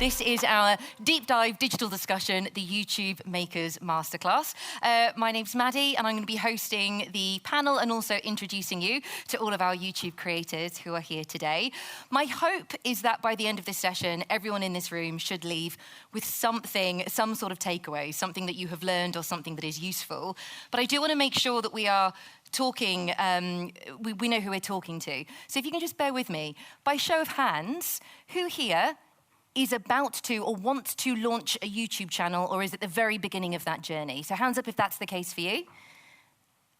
This is our deep dive digital discussion, the YouTube Makers Masterclass. My name's Maddie, and I'm going to be hosting the panel and also introducing you to all of our YouTube creators who are here today. My hope is that by the end of this session, everyone in this room should leave with something, some sort of takeaway, something that you have learned or something that is useful. But I do want to make sure that we are talking, we know who we're talking to. So if you can just bear with me. By show of hands, who here is about to or wants to launch a YouTube channel or is at the very beginning of that journey? So hands up if that's the case for you.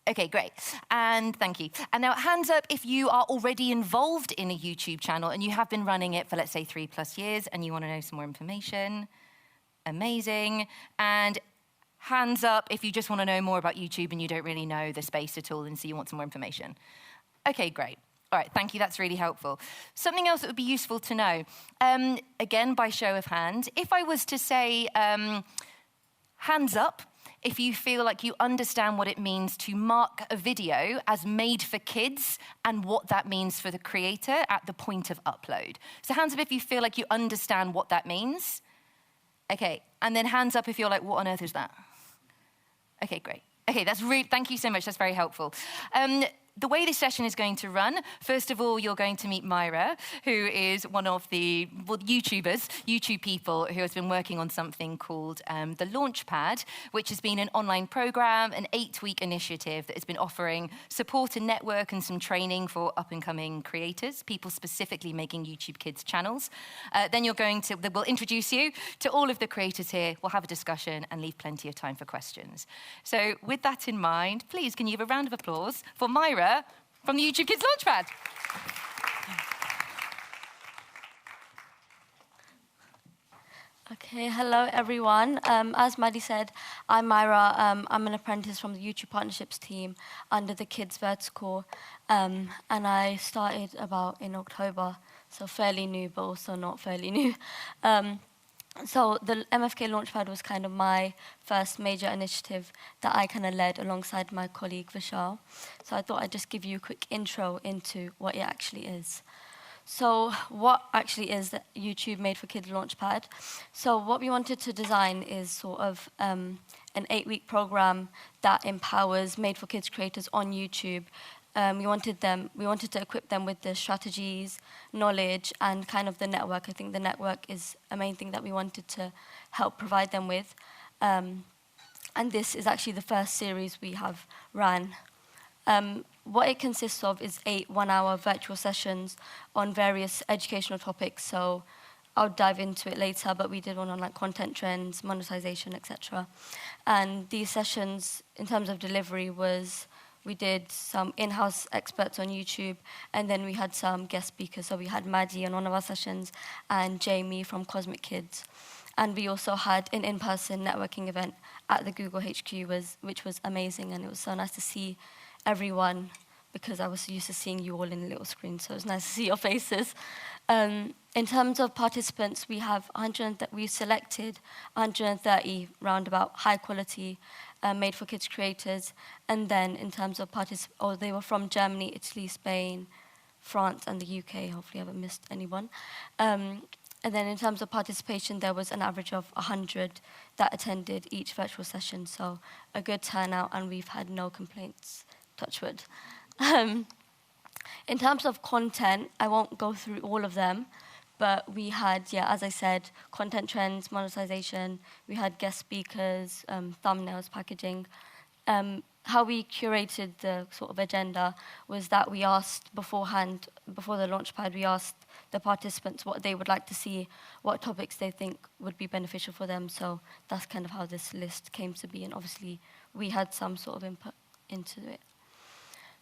Okay, great. And thank you. And now hands up if you are already involved in a YouTube channel and you have been running it for, let's say, 3+ years and you want to know some more information. Amazing. And hands up if you just want to know more about YouTube and you don't really know the space at all and so you want some more information. Okay, great. All right, thank you, that's really helpful. Something else that would be useful to know, again, by show of hands, if I was to say, hands up, if you feel like you understand what it means to mark a video as made for kids and what that means for the creator at the point of upload. So hands up if you feel like you understand what that means. Okay, and then hands up if you're like, what on earth is that? Okay, great. Okay, that's thank you so much, that's very helpful. The way this session is going to run, first of all, you're going to meet Myra, who is one of the YouTube people who has been working on something called the Launchpad, which has been an online program, an 8-week initiative that has been offering support and network and some training for up-and-coming creators, people specifically making YouTube Kids channels. Then we'll introduce you to all of the creators here, we'll have a discussion and leave plenty of time for questions. So with that in mind, please, can you give a round of applause for Myra from the YouTube Kids Launchpad. Okay, hello everyone. As Maddie said, I'm Myra. I'm an apprentice from the YouTube Partnerships team under the Kids Vertical. And I started about in October, so fairly new, but also not fairly new. So the MFK Launchpad was kind of my first major initiative that I kind of led alongside my colleague Vishal. So I thought I'd just give you a quick intro into what it actually is. So what actually is the YouTube Made for Kids Launchpad? So what we wanted to design is sort of an 8-week program that empowers Made for Kids creators on YouTube. We wanted to equip them with the strategies, knowledge, and kind of the network. I think the network is a main thing that we wanted to help provide them with. And this is actually the first series we have ran. What it consists of is 8 one-hour virtual sessions on various educational topics. So I'll dive into it later, but we did one on like content trends, monetization, etc. And these sessions, in terms of delivery, we did some in-house experts on YouTube, and then we had some guest speakers. So we had Maddie on one of our sessions, and Jamie from Cosmic Kids. And we also had an in-person networking event at the Google HQ, which was amazing, and it was so nice to see everyone, because I was used to seeing you all in a little screen, so it was nice to see your faces. In terms of participants, we selected 130 roundabout high-quality Made for Kids creators, and then in terms of they were from Germany, Italy, Spain, France, and the UK. Hopefully, I haven't missed anyone. And then in terms of participation, there was an average of 100 that attended each virtual session, so a good turnout, and we've had no complaints, touch wood. In terms of content, I won't go through all of them, but we had, as I said, content trends, monetization, we had guest speakers, thumbnails, packaging. How we curated the sort of agenda was that we asked beforehand, before the Launchpad, we asked the participants what they would like to see, what topics they think would be beneficial for them. So that's kind of how this list came to be, and obviously we had some sort of input into it.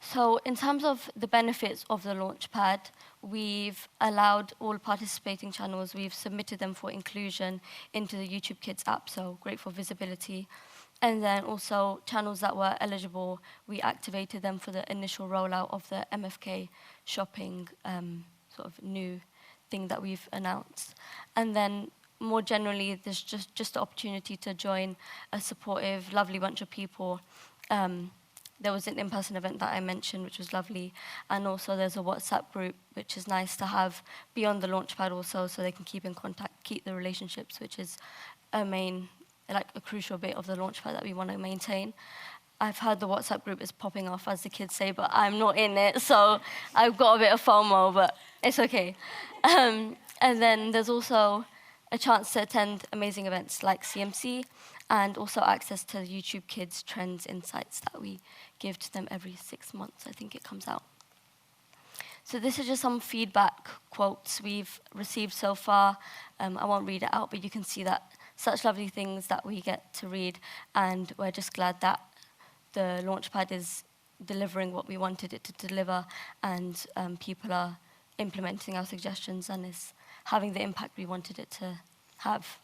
So in terms of the benefits of the Launchpad, we've allowed all participating channels, we've submitted them for inclusion into the YouTube Kids app, so great for visibility. And then also channels that were eligible, we activated them for the initial rollout of the MFK shopping sort of new thing that we've announced. And then more generally, there's just the opportunity to join a supportive, lovely bunch of people. There was an in-person event that I mentioned, which was lovely. And also there's a WhatsApp group, which is nice to have beyond the Launchpad also, so they can keep in contact keep the relationships, which is a crucial bit of the Launchpad that we want to maintain. I've heard the WhatsApp group is popping off, as the kids say, but I'm not in it, so I've got a bit of FOMO, but it's okay. And then there's also a chance to attend amazing events like CMC, and also access to YouTube Kids Trends Insights that we give to them every 6 months, I think it comes out. So this is just some feedback quotes we've received so far. I won't read it out, but you can see that such lovely things that we get to read, and we're just glad that the Launchpad is delivering what we wanted it to deliver, and people are implementing our suggestions and is having the impact we wanted it to have.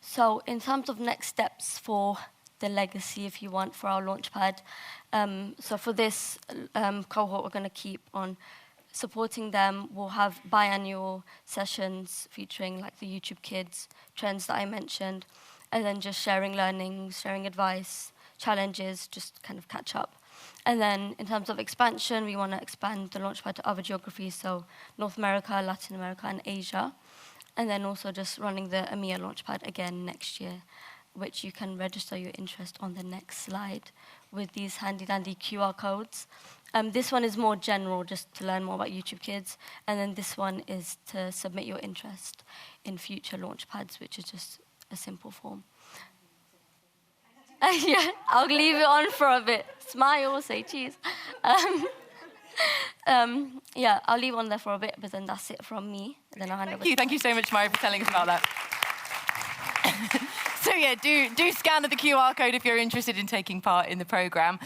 So in terms of next steps for the legacy, if you want, for our Launchpad, so for this cohort, we're going to keep on supporting them. We'll have biannual sessions featuring like the YouTube Kids trends that I mentioned, and then just sharing learnings, sharing advice, challenges, just kind of catch up. And then in terms of expansion, we want to expand the Launchpad to other geographies, so North America, Latin America, and Asia. And then also just running the EMEA Launchpad again next year, which you can register your interest on the next slide with these handy-dandy QR codes. This one is more general, just to learn more about YouTube Kids. And then this one is to submit your interest in future Launchpads, which is just a simple form. Yeah, I'll leave it on for a bit. Smile, say cheese. Yeah, I'll leave it on there for a bit, but then that's it from me. Then I'll hand over. Thank you so much, Maya, for telling us about that. So yeah, do scan the QR code if you're interested in taking part in the programme.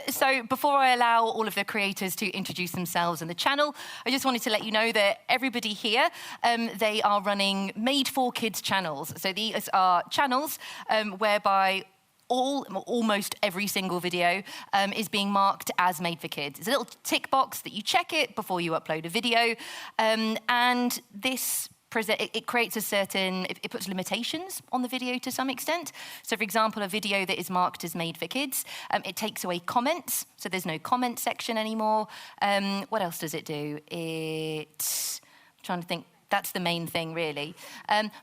So before I allow all of the creators to introduce themselves and the channel, I just wanted to let you know that everybody here, they are running Made for Kids channels. So these are channels whereby almost every single video is being marked as made for kids. It's a little tick box that you check it before you upload a video, and this it creates it puts limitations on the video to some extent. So for example, a video that is marked as made for kids, it takes away comments, so there's no comment section anymore. What else does it do? I'm trying to think. That's the main thing, really.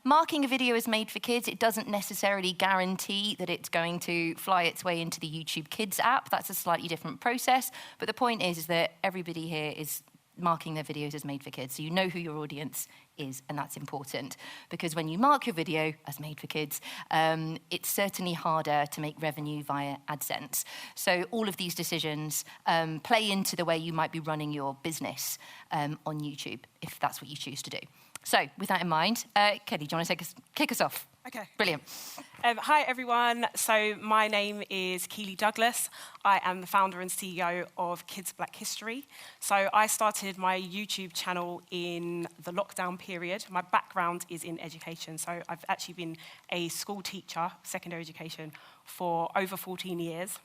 Marking a video as made for kids, it doesn't necessarily guarantee that it's going to fly its way into the YouTube Kids app. That's a slightly different process. But the point is that everybody here is marking their videos as made for kids. So you know who your audience is, and that's important. Because when you mark your video as made for kids, it's certainly harder to make revenue via AdSense. So all of these decisions play into the way you might be running your business on YouTube, if that's what you choose to do. So with that in mind, Kelly, do you want to kick us off? Okay. Brilliant. Hi, everyone. So my name is Keely Douglas. I am the founder and CEO of Kids Black History. So I started my YouTube channel in the lockdown period. My background is in education. So I've actually been a school teacher, secondary education, for over 14 years.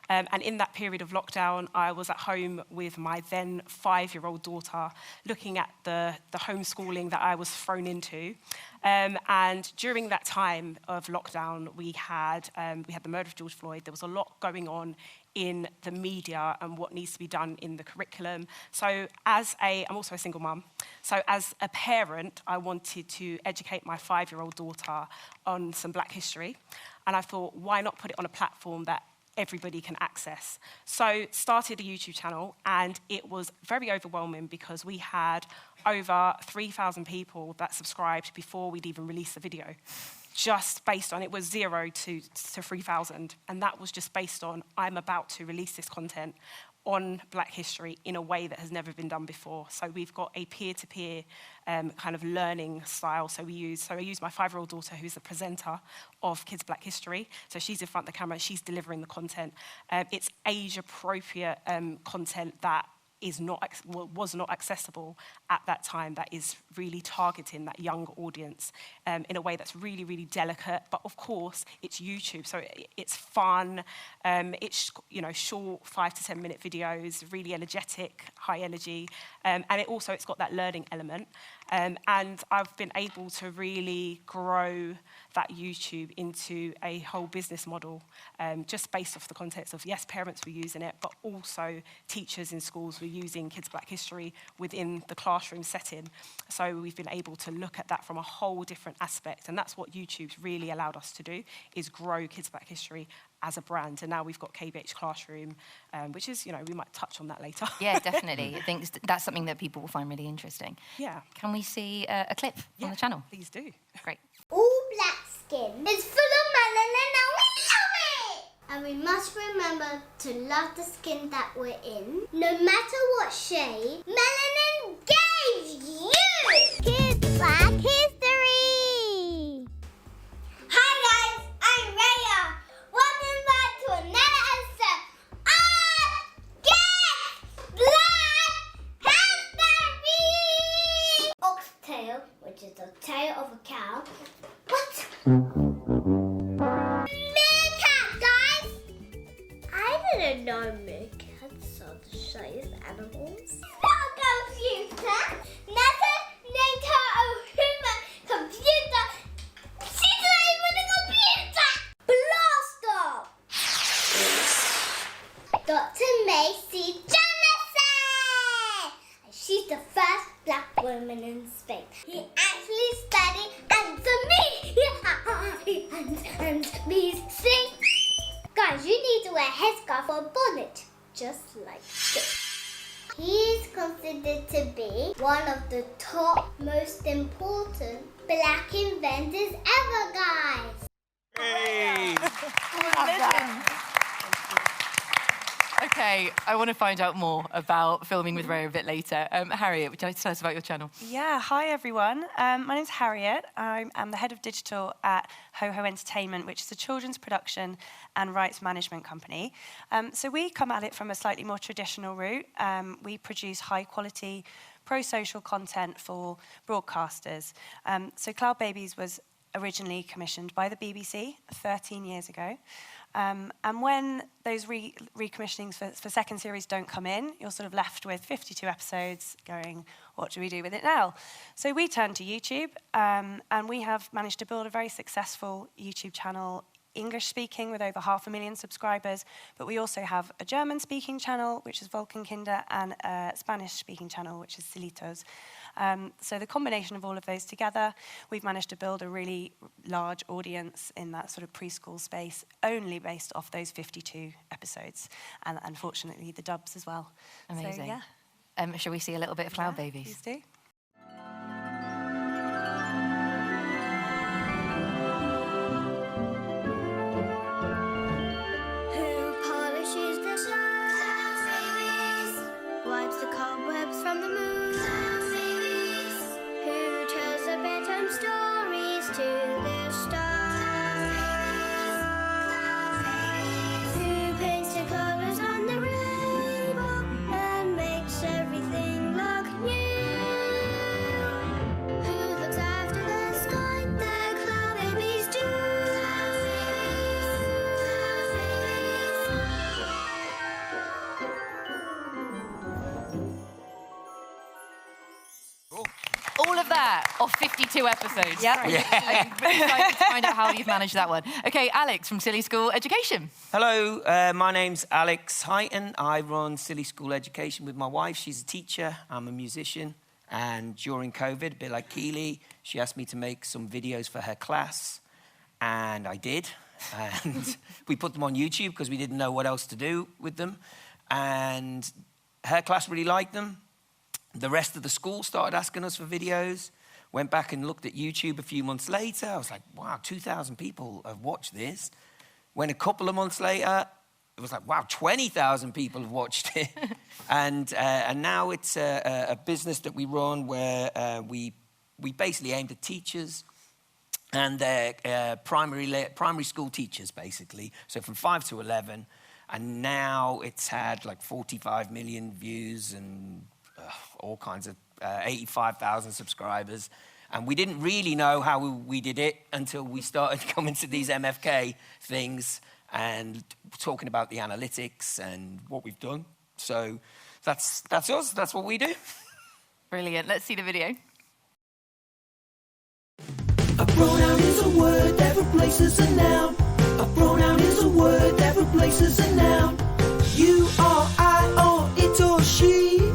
And in that period of lockdown, I was at home with my then 5-year-old daughter, looking at the homeschooling that I was thrown into. And during that time of lockdown, we had the murder of George Floyd. There was a lot going on in the media and what needs to be done in the curriculum. So I'm also a single mum. So as a parent, I wanted to educate my 5-year-old daughter on some Black history. And I thought, why not put it on a platform that everybody can access? So started a YouTube channel, and it was very overwhelming because we had over 3,000 people that subscribed before we'd even released the video. Just based on, it was 0 to 3,000. And that was just based on, I'm about to release this content on Black history in a way that has never been done before. So we've got a peer-to-peer kind of learning style. So I use my 5-year-old daughter, who's the presenter of Kids Black History. So she's in front of the camera, she's delivering the content. It's age-appropriate content that was not accessible at that time, that is really targeting that young audience in a way that's really, really delicate. But of course, it's YouTube, so it's fun. It's short 5 to 10 minute videos, really energetic, high energy, and it's got that learning element. And I've been able to really grow that YouTube into a whole business model, just based off the context of, yes, parents were using it, but also teachers in schools were using Kids Black History within the classroom setting. So we've been able to look at that from a whole different aspect, and that's what YouTube's really allowed us to do, is grow Kids Black History as a brand. And now we've got KBH Classroom, which is, we might touch on that later. Yeah, definitely. I think that's something that people will find really interesting. Yeah. Can we see a clip on the channel? Please do. Great. All black skin is full of melanin and we love it! And we must remember to love the skin that we're in. No matter what shade, melanin gave you! Kids Black History! Hi guys, I'm Raya. Welcome back to another episode of Kids Black History! Oxtail, which is the tail of a cow. What? Meerkat, guys! I didn't know meerkats are the shyest animals. Not computer! Never named her a human computer. She's not even a computer! Blast off! Dr. Macy Jamison! She's the first black woman in space. He actually studied and me sing. Guys, you need to wear a headscarf or a bonnet, just like this. He's considered to be one of the top most important black inventors ever, guys. Hey! Okay, I want to find out more about filming with Ray a bit later. Harriet, would you like to tell us about your channel? Yeah, hi everyone. My name's Harriet. I'm the head of digital at Ho Ho Entertainment, which is a children's production and rights management company. So we come at it from a slightly more traditional route. We produce high quality pro-social content for broadcasters. So Cloud Babies was originally commissioned by the BBC 13 years ago. And when those recommissionings for second series don't come in, you're sort of left with 52 episodes going, what do we do with it now? So we turned to YouTube, and we have managed to build a very successful YouTube channel, English-speaking, with over 500,000 subscribers. But we also have a German-speaking channel, which is Wolkenkinder, and a Spanish-speaking channel, which is Cilitos. So the combination of all of those together, we've managed to build a really large audience in that sort of preschool space, only based off those 52 episodes, and unfortunately the dubs as well. Amazing. So, yeah. Shall we see a little bit of Cloud Babies? Please do. Who polishes the slabs? Wipes the cobwebs from the moon? Who tells the bedtime stories to the stars? Who paints the colors on the rainbow and makes everything look new? Who looks after the sky? The Cloud Babies do. All of that off 52 episodes. Yep. Great. I'm really excited to find out how you've managed that one. Okay, Alex from Silly School Education. Hello, my name's Alex Heighton. I run Silly School Education with my wife. She's a teacher, I'm a musician. And during COVID, a bit like Keely, she asked me to make some videos for her class. And I did. And we put them on YouTube because we didn't know what else to do with them. And her class really liked them. The rest of the school started asking us for videos. Went back and looked at YouTube a few months later. I was like, wow, 2,000 people have watched this. Went a couple of months later, it was like, wow, 20,000 people have watched it. And now it's a business that we run where we basically aimed at teachers and primary school teachers, basically. So from 5 to 11. And now it's had like 45 million views and all kinds of 85,000 subscribers. And we didn't really know how we did it until we started coming to these MFK things and talking about the analytics and what we've done. So that's us. That's what we do. Brilliant. Let's see the video. A pronoun is a word that replaces a noun. A pronoun is a word that replaces a noun. You or I or it or she.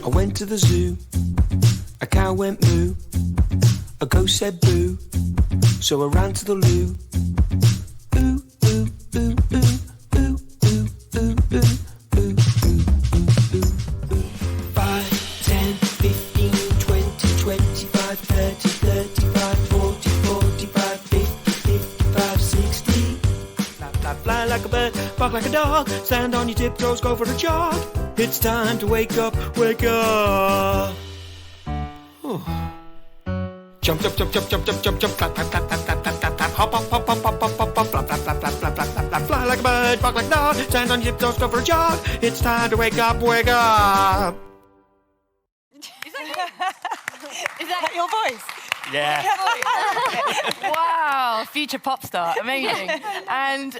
I went to the zoo. A cow went moo. A ghost said boo. So I ran to the loo. Ooh, ooh, ooh, ooh, ooh, ooh, ooh, ooh, ooh, ooh, ooh. 5, 10, 15, 20, 25, 30, 35, 40, 45, 50, 55, 60. Fly, fly, fly like a bird, bark like a dog. Stand on your tiptoes, go for a jog. It's time to wake up, wake up. Jump, jump, jump, jump, jump, jump, jump, jump, clap, clap, clap, clap, clap, clap, clap, clap, hop, hop, hop, hop, hop, hop, hop, hop, flap, flap, flap, flap, flap, flap, flap, flap, fly like a bird, bark like a dog, stand on your tiptoes, go for a jog. It's time to wake up, wake up. Is that your voice? Yeah. Wow, future pop star, amazing. And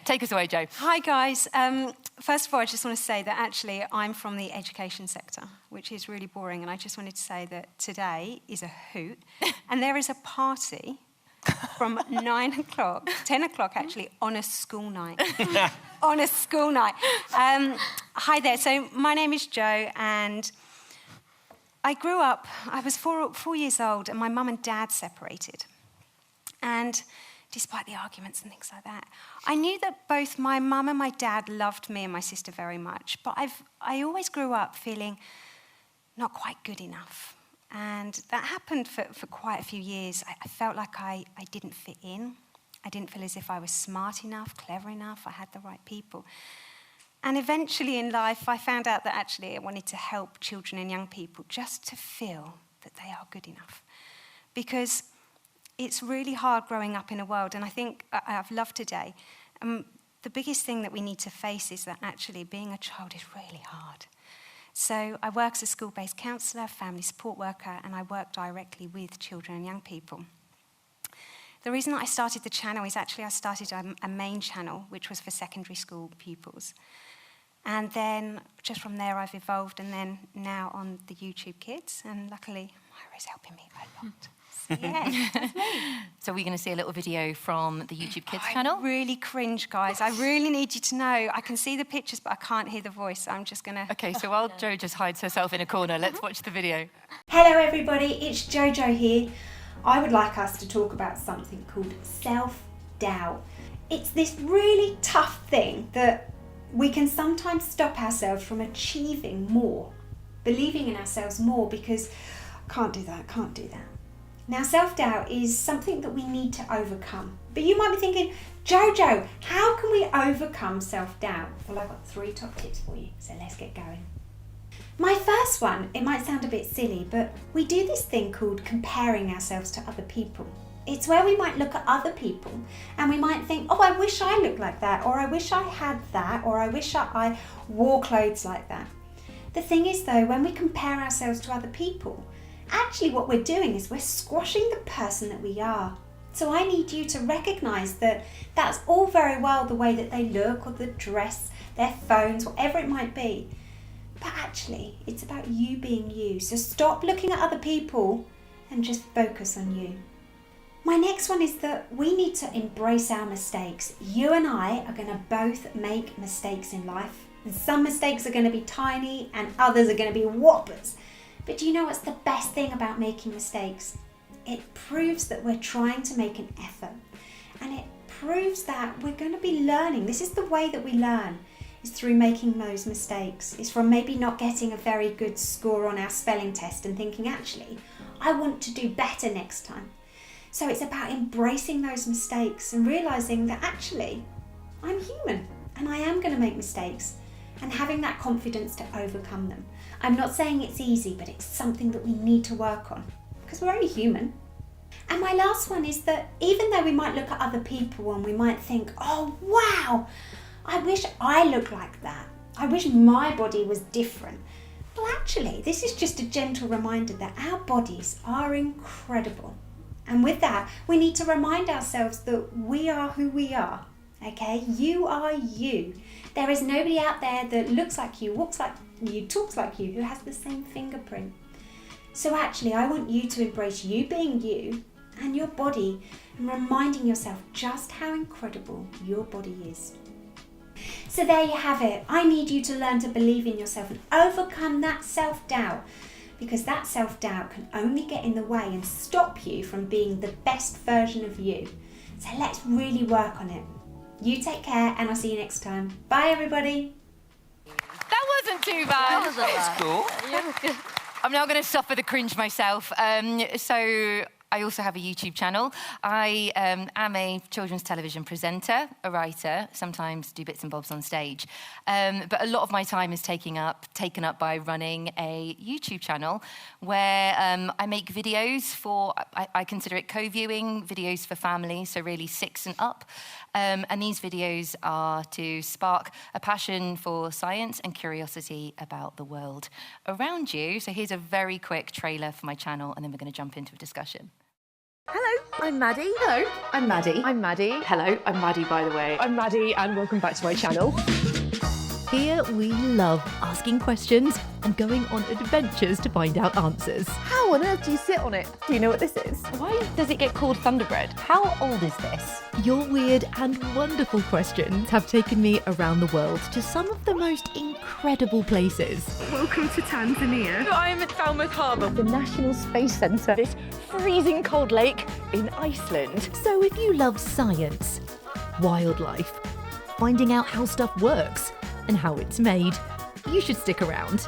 take us away, Jo. Hi guys. First of all, I just want to say that actually I'm from the education sector, which is really boring, and I just wanted to say that today is a hoot, and there is a party from 9 o'clock, 10 o'clock actually, on a school night. On a school night. Hi there. So my name is Jo, and I grew up, I was 4 years old, and my mum and dad separated. And despite the arguments and things like that, I knew that both my mum and my dad loved me and my sister very much, but I always grew up feeling not quite good enough. And that happened for quite a few years. I felt like I didn't fit in. I didn't feel as if I was smart enough, clever enough, I had the right people. And eventually in life, I found out that actually I wanted to help children and young people just to feel that they are good enough. Because it's really hard growing up in a world, and I think I've loved today. The biggest thing that we need to face is that actually being a child is really hard. So I work as a school-based counsellor, family support worker, and I work directly with children and young people. The reason that I started the channel is actually I started a main channel, which was for secondary school pupils. And then just from there I've evolved, and then now on the YouTube Kids, and luckily Myra's helping me a lot. So, yeah, that's me. So we're going to see a little video from the YouTube Kids channel. I really cringe, guys. I really need you to know. I can see the pictures, but I can't hear the voice. So I'm just going to... Okay, so while Jo just hides herself in a corner, let's watch the video. Hello everybody, it's Jojo here. I would like us to talk about something called self-doubt. It's this really tough thing that we can sometimes stop ourselves from achieving more, believing in ourselves more, because can't do that. Now, self-doubt is something that we need to overcome. But you might be thinking, Jojo, how can we overcome self-doubt? Well, I've got 3 top tips for you, so let's get going. My first one, it might sound a bit silly, but we do this thing called comparing ourselves to other people. It's where we might look at other people and we might think, oh, I wish I looked like that, or I wish I had that, or I wish I wore clothes like that. The thing is though, when we compare ourselves to other people, actually what we're doing is we're squashing the person that we are. So I need you to recognise that that's all very well the way that they look, or the dress, their phones, whatever it might be. But actually, it's about you being you. So stop looking at other people and just focus on you. My next one is that we need to embrace our mistakes. You and I are going to both make mistakes in life. And some mistakes are going to be tiny and others are going to be whoppers. But do you know what's the best thing about making mistakes? It proves that we're trying to make an effort. And it proves that we're going to be learning. This is the way that we learn, is through making those mistakes. It's from maybe not getting a very good score on our spelling test and thinking, actually, I want to do better next time. So it's about embracing those mistakes and realising that actually, I'm human and I am going to make mistakes, and having that confidence to overcome them. I'm not saying it's easy, but it's something that we need to work on because we're only human. And my last one is that even though we might look at other people and we might think, oh wow, I wish I looked like that. I wish my body was different. Well, actually, this is just a gentle reminder that our bodies are incredible. And with that, we need to remind ourselves that we are who we are. Okay, you are you. There is nobody out there that looks like you, walks like you, talks like you, who has the same fingerprint. So actually, I want you to embrace you being you and your body, and reminding yourself just how incredible your body is. So there you have it. I need you to learn to believe in yourself and overcome that self-doubt, because that self-doubt can only get in the way and stop you from being the best version of you. So let's really work on it. You take care, and I'll see you next time. Bye, everybody. That wasn't too bad. That's cool. I'm now going to suffer the cringe myself. So I also have a YouTube channel. I am a children's television presenter, a writer, sometimes do bits and bobs on stage. But a lot of my time is taken up by running a YouTube channel where I make videos for, I consider it co-viewing, videos for families, so really 6 and up. And these videos are to spark a passion for science and curiosity about the world around you. So here's a very quick trailer for my channel, and then we're going to jump into a discussion. Hello, I'm Maddie. Hello, I'm Maddie. I'm Maddie. Hello, I'm Maddie, by the way. I'm Maddie, and welcome back to my channel. Here we love asking questions and going on adventures to find out answers. How on earth do you sit on it? Do you know what this is? Why does it get called Thunderbread? How old is this? Your weird and wonderful questions have taken me around the world to some of the most incredible places. Welcome to Tanzania. I'm at Falmouth Harbour, the National Space Centre, this freezing cold lake in Iceland. So if you love science, wildlife, finding out how stuff works and how it's made, you should stick around.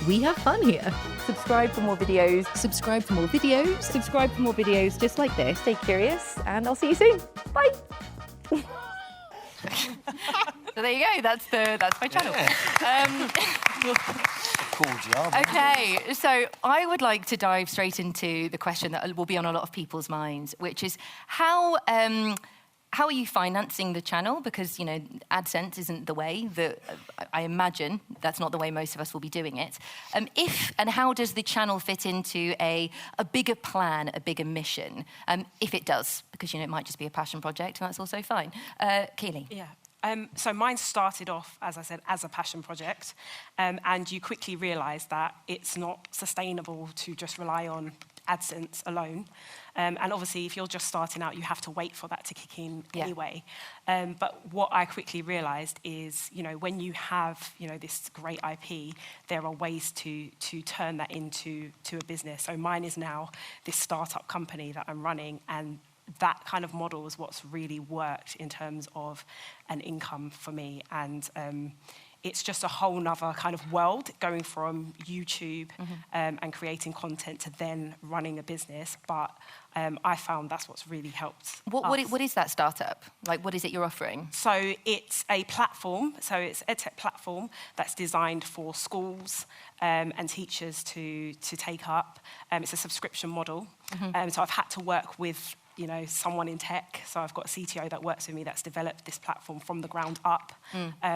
We have fun here. Subscribe for more videos. Subscribe for more videos. Subscribe for more videos just like this. Stay curious, and I'll see you soon. Bye. So there you go. That's my channel. Cool job. Okay, so I would like to dive straight into the question that will be on a lot of people's minds, which is how are you financing the channel? Because, you know, AdSense isn't the way that I imagine that's not the way most of us will be doing it. How does the channel fit into a bigger plan, a bigger mission? If it does, because, you know, it might just be a passion project, and that's also fine. Keely. Yeah. So mine started off, as I said, as a passion project, and you quickly realise that it's not sustainable to just rely on AdSense alone. And obviously, if you're just starting out, you have to wait for that to kick in anyway. But what I quickly realised is, you know, when you have, you know, this great IP, there are ways to turn that into a business. So mine is now this startup company that I'm running, and that kind of model is what's really worked in terms of an income for me. And it's just a whole nother kind of world going from YouTube and creating content to then running a business. But I found that's what's really helped. What is that startup? Like, what is it you're offering? So it's a platform. So it's an edtech platform that's designed for schools and teachers to take up. It's a subscription model. So I've had to work with, you know, someone in tech. So I've got a CTO that works with me that's developed this platform from the ground up.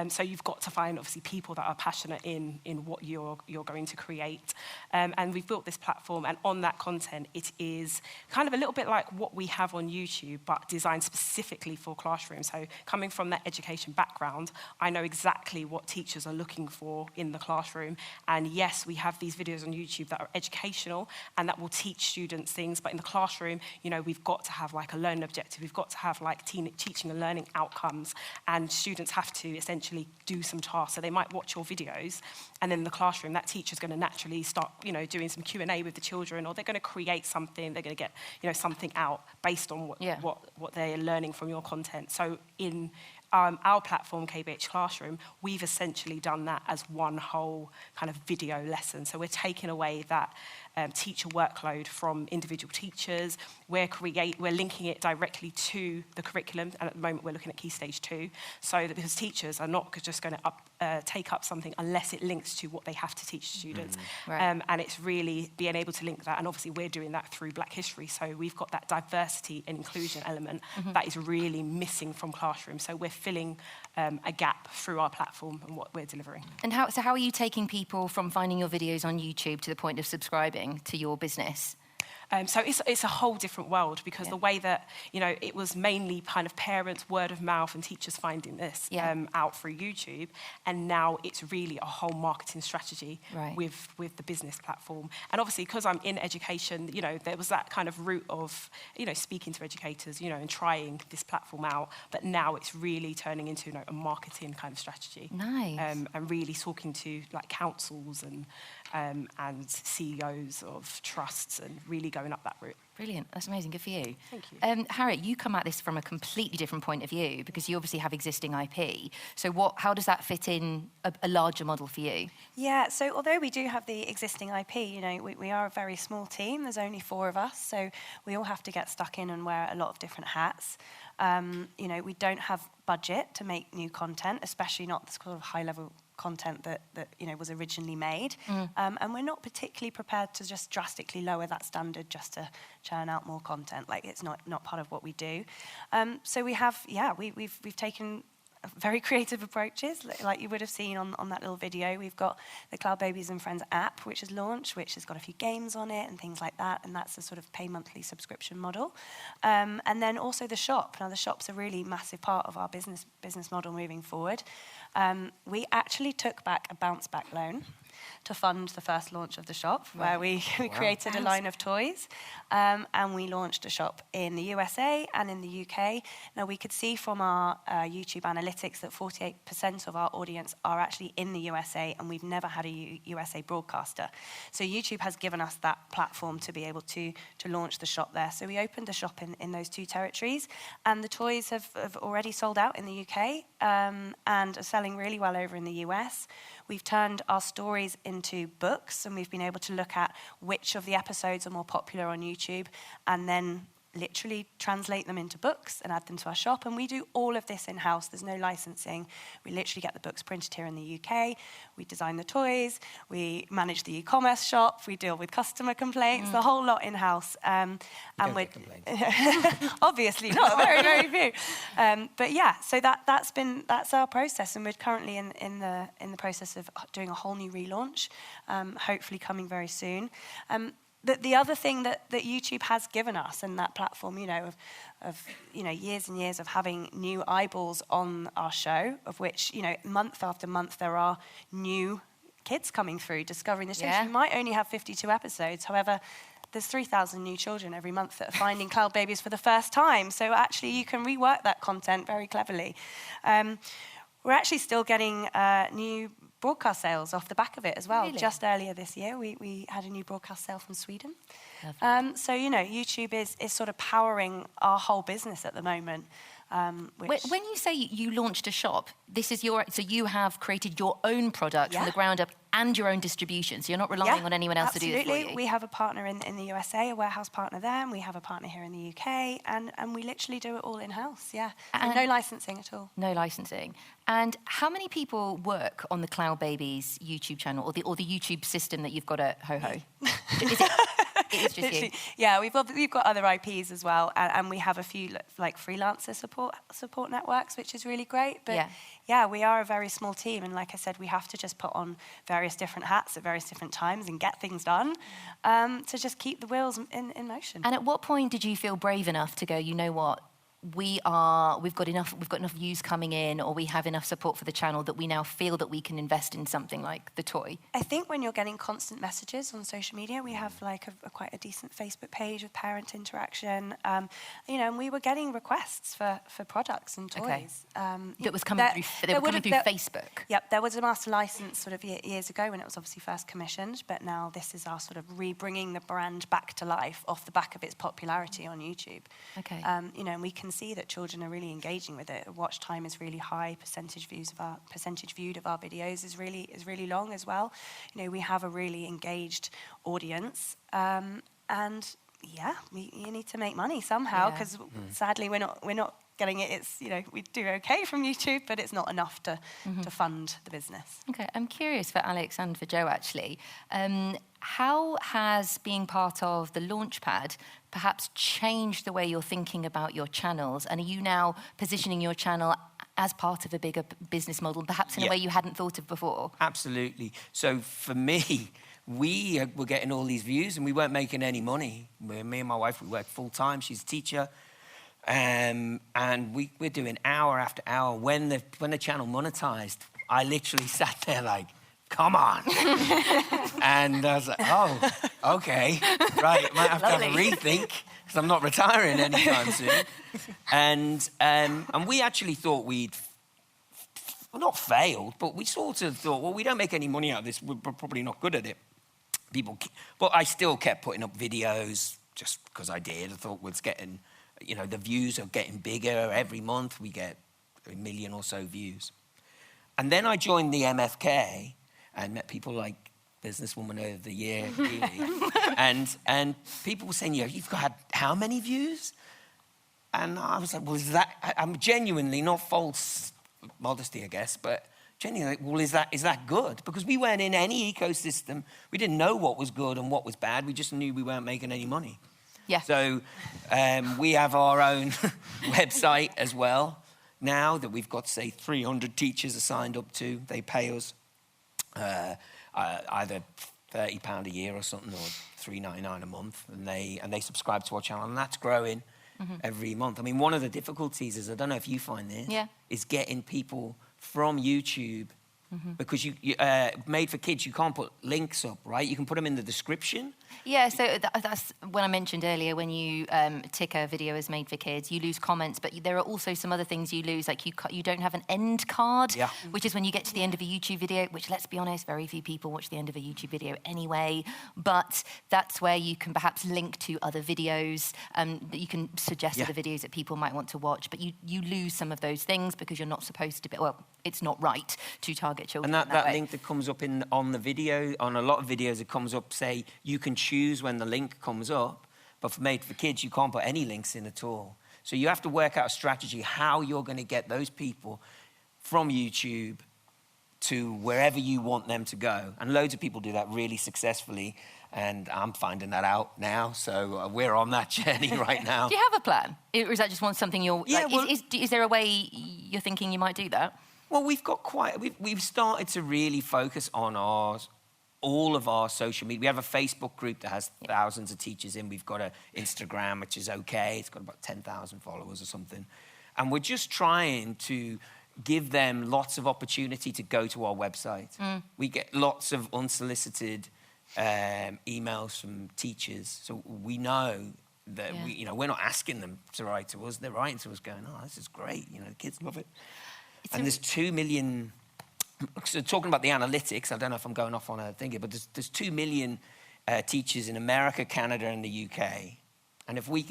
So you've got to find, obviously, people that are passionate in what you're going to create. And we've built this platform, and on that content, it is kind of a little bit like what we have on YouTube, but designed specifically for classrooms. So coming from that education background, I know exactly what teachers are looking for in the classroom. And yes, we have these videos on YouTube that are educational and that will teach students things, but in the classroom, you know, we've got to have like a learning objective. We've got to have like teaching and learning outcomes, and students have to essentially do some tasks. So they might watch your videos, and then in the classroom, that teacher's going to naturally start, you know, doing some Q&A with the children, or they're going to create something. They're going to get, you know, something out based on what they're learning from your content. So in our platform, KBH Classroom, we've essentially done that as one whole kind of video lesson. So we're taking away that teacher workload from individual teachers. We're linking it directly to the curriculum, and at the moment we're looking at Key Stage 2, so that because teachers are not just going to take up something unless it links to what they have to teach students. And it's really being able to link that, and obviously we're doing that through Black History, so we've got that diversity and inclusion element that is really missing from classrooms. So we're filling a gap through our platform and what we're delivering. And how are you taking people from finding your videos on YouTube to the point of subscribing to your business? So it's a whole different world, because the way that, it was mainly kind of parents, word of mouth, and teachers finding this out through YouTube. And now it's really a whole marketing strategy with the business platform. And obviously, because I'm in education, there was that kind of route of, speaking to educators, and trying this platform out. But now it's really turning into a marketing kind of strategy. Nice. And really talking to like councils and CEOs of trusts, and really going up that route. Brilliant. That's amazing. Good for you. Thank you. Harriet, you come at this from a completely different point of view, because you obviously have existing IP. So how does that fit in a larger model for you? Yeah, so although we do have the existing IP, we are a very small team. There's only 4 of us, so we all have to get stuck in and wear a lot of different hats. We don't have budget to make new content, especially not the sort of high-level content that was originally made. And we're not particularly prepared to just drastically lower that standard just to churn out more content. Like, it's not part of what we do. So we have, we've taken very creative approaches, like you would have seen on that little video. We've got the Cloud Babies and Friends app, which has launched, which has got a few games on it and things like that, and that's a sort of pay monthly subscription model. And then also the shop. Now, the shop's a really massive part of our business model moving forward. We actually took back a bounce back loan to fund the first launch of the shop, where we created a line of toys, and we launched a shop in the USA and in the UK. Now, we could see from our YouTube analytics that 48% of our audience are actually in the USA, and we've never had a USA broadcaster. So YouTube has given us that platform to be able to launch the shop there. So we opened a shop in those 2 territories, and the toys have already sold out in the UK and are selling really well over in the US. We've turned our stories into books, and we've been able to look at which of the episodes are more popular on YouTube, and then literally translate them into books and add them to our shop. And we do all of this in-house. There's no licensing. We literally get the books printed here in the UK. We design the toys. We manage the e-commerce shop. We deal with customer complaints, the whole lot in-house. And we're obviously not, very, very few. But yeah, so that's our process, and we're currently in the process of doing a whole new relaunch, hopefully coming very soon. The other thing that YouTube has given us, and that platform, of years and years of having new eyeballs on our show, of which, month after month there are new kids coming through, discovering the show. Yeah. We might only have 52 episodes, however, there's 3,000 new children every month that are finding Cloud Babies for the first time. So actually you can rework that content very cleverly. We're actually still getting new broadcast sales off the back of it as well. Really? Just earlier this year, we had a new broadcast sale from Sweden. So, YouTube is sort of powering our whole business at the moment. When you say you launched a shop, so you have created your own product from the ground up and your own distribution, so you're not relying on anyone else to do it for you. We have a partner in the USA, a warehouse partner there, and we have a partner here in the UK, and we literally do it all in-house, And no licensing at all. No licensing. And how many people work on the Cloud Babies YouTube channel, or the YouTube system that you've got at HoHo? It's just you. Yeah, we've got other IPs as well, and we have a few like freelancer support networks, which is really great. But yeah, we are a very small team, and like I said, we have to just put on various different hats at various different times and get things done to just keep the wheels in motion. And at what point did you feel brave enough to go, you know what? We've got enough views coming in, or we have enough support for the channel that we now feel that we can invest in something like the toy? I think when you're getting constant messages on social media, we have like quite a decent Facebook page with parent interaction, and we were getting requests for products and toys. That was coming through Facebook. Yep, there was a master license sort of years ago when it was obviously first commissioned, but now this is our sort of rebringing the brand back to life off the back of its popularity on YouTube. Okay. And we can see that children are really engaging with it. Watch time is really high. Percentage viewed of our videos is really long as well. We have a really engaged audience, and you need to make money somehow, because sadly we're not getting it. It's we do okay from YouTube, but it's not enough to fund the business. Okay, I'm curious for Alex and for Joe actually. How has being part of the Launchpad perhaps changed the way you're thinking about your channels? And are you now positioning your channel as part of a bigger business model, perhaps in a way you hadn't thought of before? Absolutely. So for me, we were getting all these views and we weren't making any money. Me and my wife, we work full time. She's a teacher. And we're doing hour after hour. When the channel monetized, I literally sat there like, come on. And I was like, oh, okay, right, might have to have a rethink because I'm not retiring anytime soon. And we actually thought we'd, well, not failed, but we sort of thought, well, we don't make any money out of this. We're probably not good at it. But I still kept putting up videos just because I did. I thought it's getting, the views are getting bigger every month. We get 1 million or so views. And then I joined the MFK and met people like Businesswoman of the Year, really. and people were saying, you've got how many views? And I was like, well, I'm genuinely, not false modesty, I guess, but genuinely, well, is that good? Because we weren't in any ecosystem. We didn't know what was good and what was bad. We just knew we weren't making any money. Yeah. So we have our own website as well now that we've got, say, 300 teachers are signed up to. They pay us either £30 a year or something, or $3.99 a month, and they subscribe to our channel, and that's growing every month. I mean, one of the difficulties is, I don't know if you find this, is getting people from YouTube, because you Made for Kids, you can't put links up, right? You can put them in the description. Yeah, so that's when I mentioned earlier, when you tick a video as Made for Kids, you lose comments, but there are also some other things you lose, like you don't have an end card, which is when you get to the end of a YouTube video, which, let's be honest, very few people watch the end of a YouTube video anyway, but that's where you can perhaps link to other videos, that you can suggest other videos that people might want to watch, but you lose some of those things because you're not supposed to be, well, it's not right to target children. And that link that comes up on the video, on a lot of videos, it comes up, say, you can choose when the link comes up, but for Made for Kids, you can't put any links in at all. So you have to work out a strategy how you're going to get those people from YouTube to wherever you want them to go. And loads of people do that really successfully, and I'm finding that out now, so we're on that journey right now. Do you have a plan? Or is that just something you're... Yeah, is there a way you're thinking you might do that? Well, we've started to really focus on all of our social media. We have a Facebook group that has thousands of teachers in. We've got an Instagram, which is okay. It's got about 10,000 followers or something. And we're just trying to give them lots of opportunity to go to our website. We get lots of unsolicited emails from teachers. So we know that we're not asking them to write to us. They're writing to us going, oh, this is great. The kids love it. And there's 2 million... So talking about the analytics, I don't know if I'm going off on a thing here, but there's 2 million teachers in America, Canada, and the UK. And if we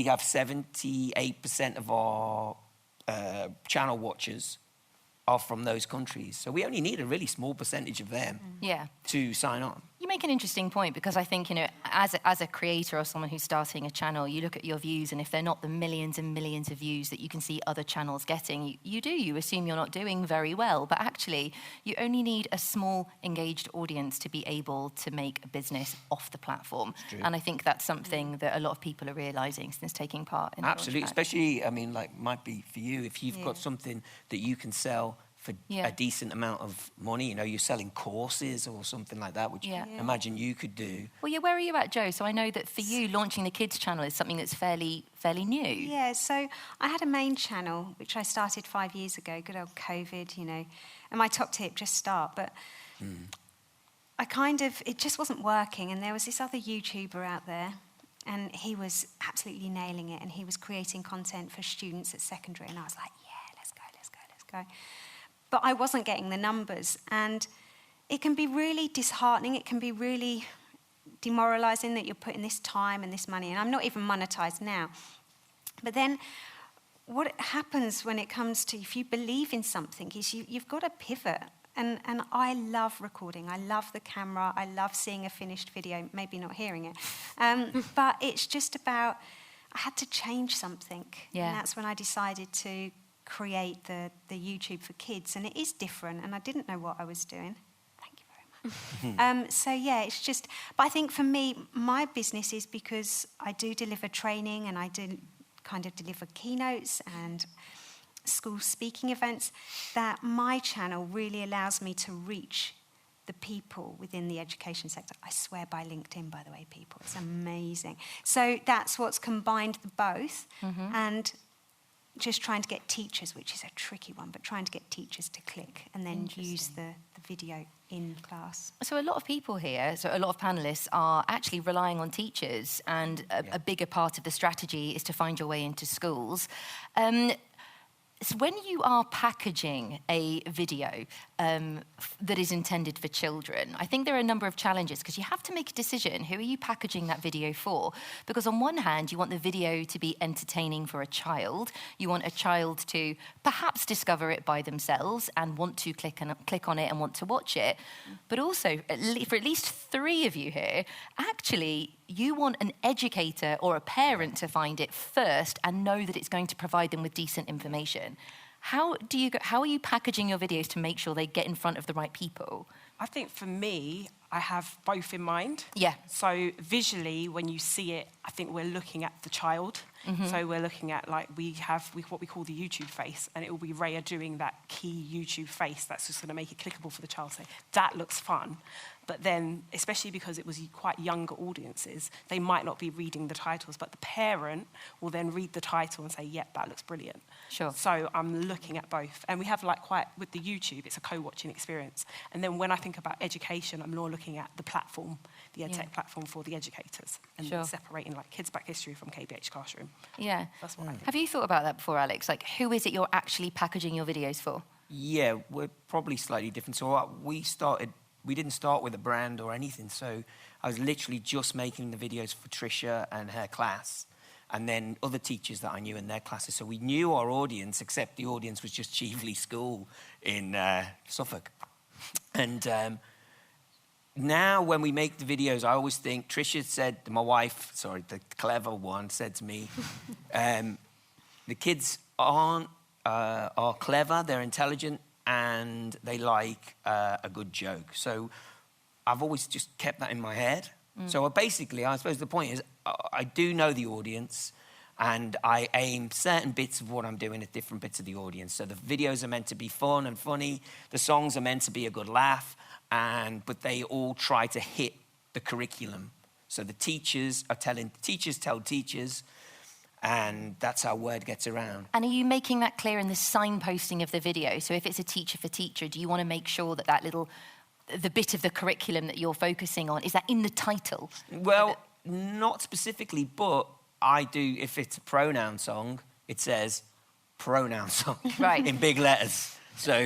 have 78% of our channel watchers are from those countries. So we only need a really small percentage of them to sign on. You make an interesting point, because I think, as a creator or someone who's starting a channel, you look at your views, and if they're not the millions and millions of views that you can see other channels getting, you assume you're not doing very well. But actually, you only need a small, engaged audience to be able to make a business off the platform. And I think that's something that a lot of people are realising since taking part in Absolutely, especially, might be for you, if you've got something that you can sell for a decent amount of money. You're selling courses or something like that, which I imagine you could do. Well, where are you at, Jo? So I know that for you, launching the kids channel is something that's fairly new. Yeah, so I had a main channel, which I started 5 years ago, good old COVID, and my top tip, just start. But it just wasn't working, and there was this other YouTuber out there, and he was absolutely nailing it, and he was creating content for students at secondary, and I was like, yeah, let's go. But I wasn't getting the numbers, and it can be really disheartening. It can be really demoralising that you're putting this time and this money, and I'm not even monetised now. But then what happens when it comes to, if you believe in something, is you've got to pivot. And I love recording. I love the camera. I love seeing a finished video, maybe not hearing it. But it's just about, I had to change something. Yeah. And that's when I decided to create the YouTube for kids, and it is different, and I didn't know what I was doing. Thank you very much. It's just, but I think for me, my business is because I do deliver training, and I do kind of deliver keynotes and school speaking events, that my channel really allows me to reach the people within the education sector. I swear by LinkedIn, by the way, people. It's amazing. So that's what's combined the both. And just trying to get teachers, which is a tricky one, but trying to get teachers to click and then use the video in class. So a lot of people here, so a lot of panellists are actually relying on teachers, and a bigger part of the strategy is to find your way into schools. So when you are packaging a video that is intended for children, I think there are a number of challenges, because you have to make a decision. Who are you packaging that video for? Because on one hand, you want the video to be entertaining for a child. You want a child to perhaps discover it by themselves and want to click on it and want to watch it. But also, for at least 3 of you here, actually, you want an educator or a parent to find it first and know that it's going to provide them with decent information. How are you packaging your videos to make sure they get in front of the right people? I think for me, I have both in mind. Yeah. So visually, when you see it, I think we're looking at the child. So we're looking at, like, we have what we call the YouTube face, and it will be Raya doing that key YouTube face that's just going to make it clickable for the child. So that looks fun. But then, especially because it was quite younger audiences, they might not be reading the titles, but the parent will then read the title and say, yep, that looks brilliant. Sure. So I'm looking at both. And we have, like, quite, with the YouTube, it's a co-watching experience. And then when I think about education, I'm more looking at the platform, the EdTech platform for the educators, and separating, like, Kids Black History from KBH Classroom. Yeah. That's what I think. Have you thought about that before, Alex? Like, who is it you're actually packaging your videos for? Yeah, we're probably slightly different. So we didn't start with a brand or anything. So I was literally just making the videos for Trisha and her class, and then other teachers that I knew in their classes. So we knew our audience, except the audience was just Cheveley School in Suffolk. And now when we make the videos, I always think, Trisha said, my wife, the clever one, said to me, the kids are clever, they're intelligent, and they like a good joke. So I've always just kept that in my head. So basically, I suppose the point is, I do know the audience, and I aim certain bits of what I'm doing at different bits of the audience. So the videos are meant to be fun and funny, the songs are meant to be a good laugh, but they all try to hit the curriculum. So the teachers tell teachers, and that's how word gets around. And are you making that clear in the signposting of the video? So if it's a teacher for teacher, do you want to make sure that the bit of the curriculum that you're focusing on, is that in the title? Well, not specifically, but I do, if it's a pronoun song, it says pronoun song in big letters. So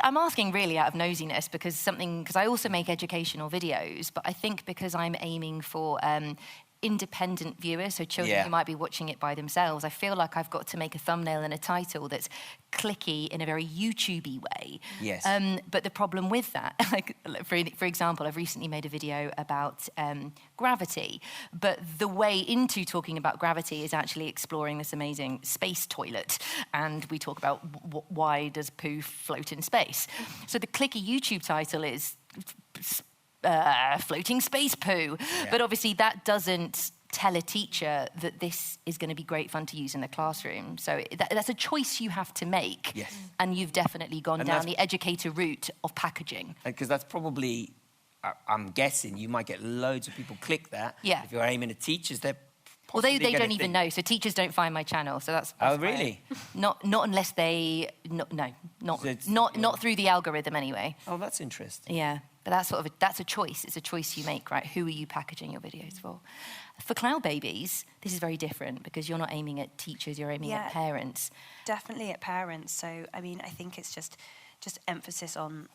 I'm asking really out of nosiness, because I also make educational videos, but I think because I'm aiming for independent viewers, so children who might be watching it by themselves, I feel like I've got to make a thumbnail and a title that's clicky in a very YouTube-y way. Yes. But the problem with that, like for example, I've recently made a video about gravity, but the way into talking about gravity is actually exploring this amazing space toilet, and we talk about why does poo float in space. So the clicky YouTube title is floating space poo. Yeah. But obviously that doesn't tell a teacher that this is going to be great fun to use in the classroom. So that's a choice you have to make. Yes. And you've definitely gone down the educator route of packaging. Because that's probably, I'm guessing, you might get loads of people click that. Yeah. If you're aiming at teachers, they're well, they don't even know. So teachers don't find my channel. So that's oh, really? Not unless they... Not through the algorithm anyway. Oh, that's interesting. Yeah. But that's a choice. It's a choice you make, right? Who are you packaging your videos for? For Cloud Babies, this is very different, because you're not aiming at teachers, you're aiming at parents. Definitely at parents. So, I mean, I think it's just emphasis on,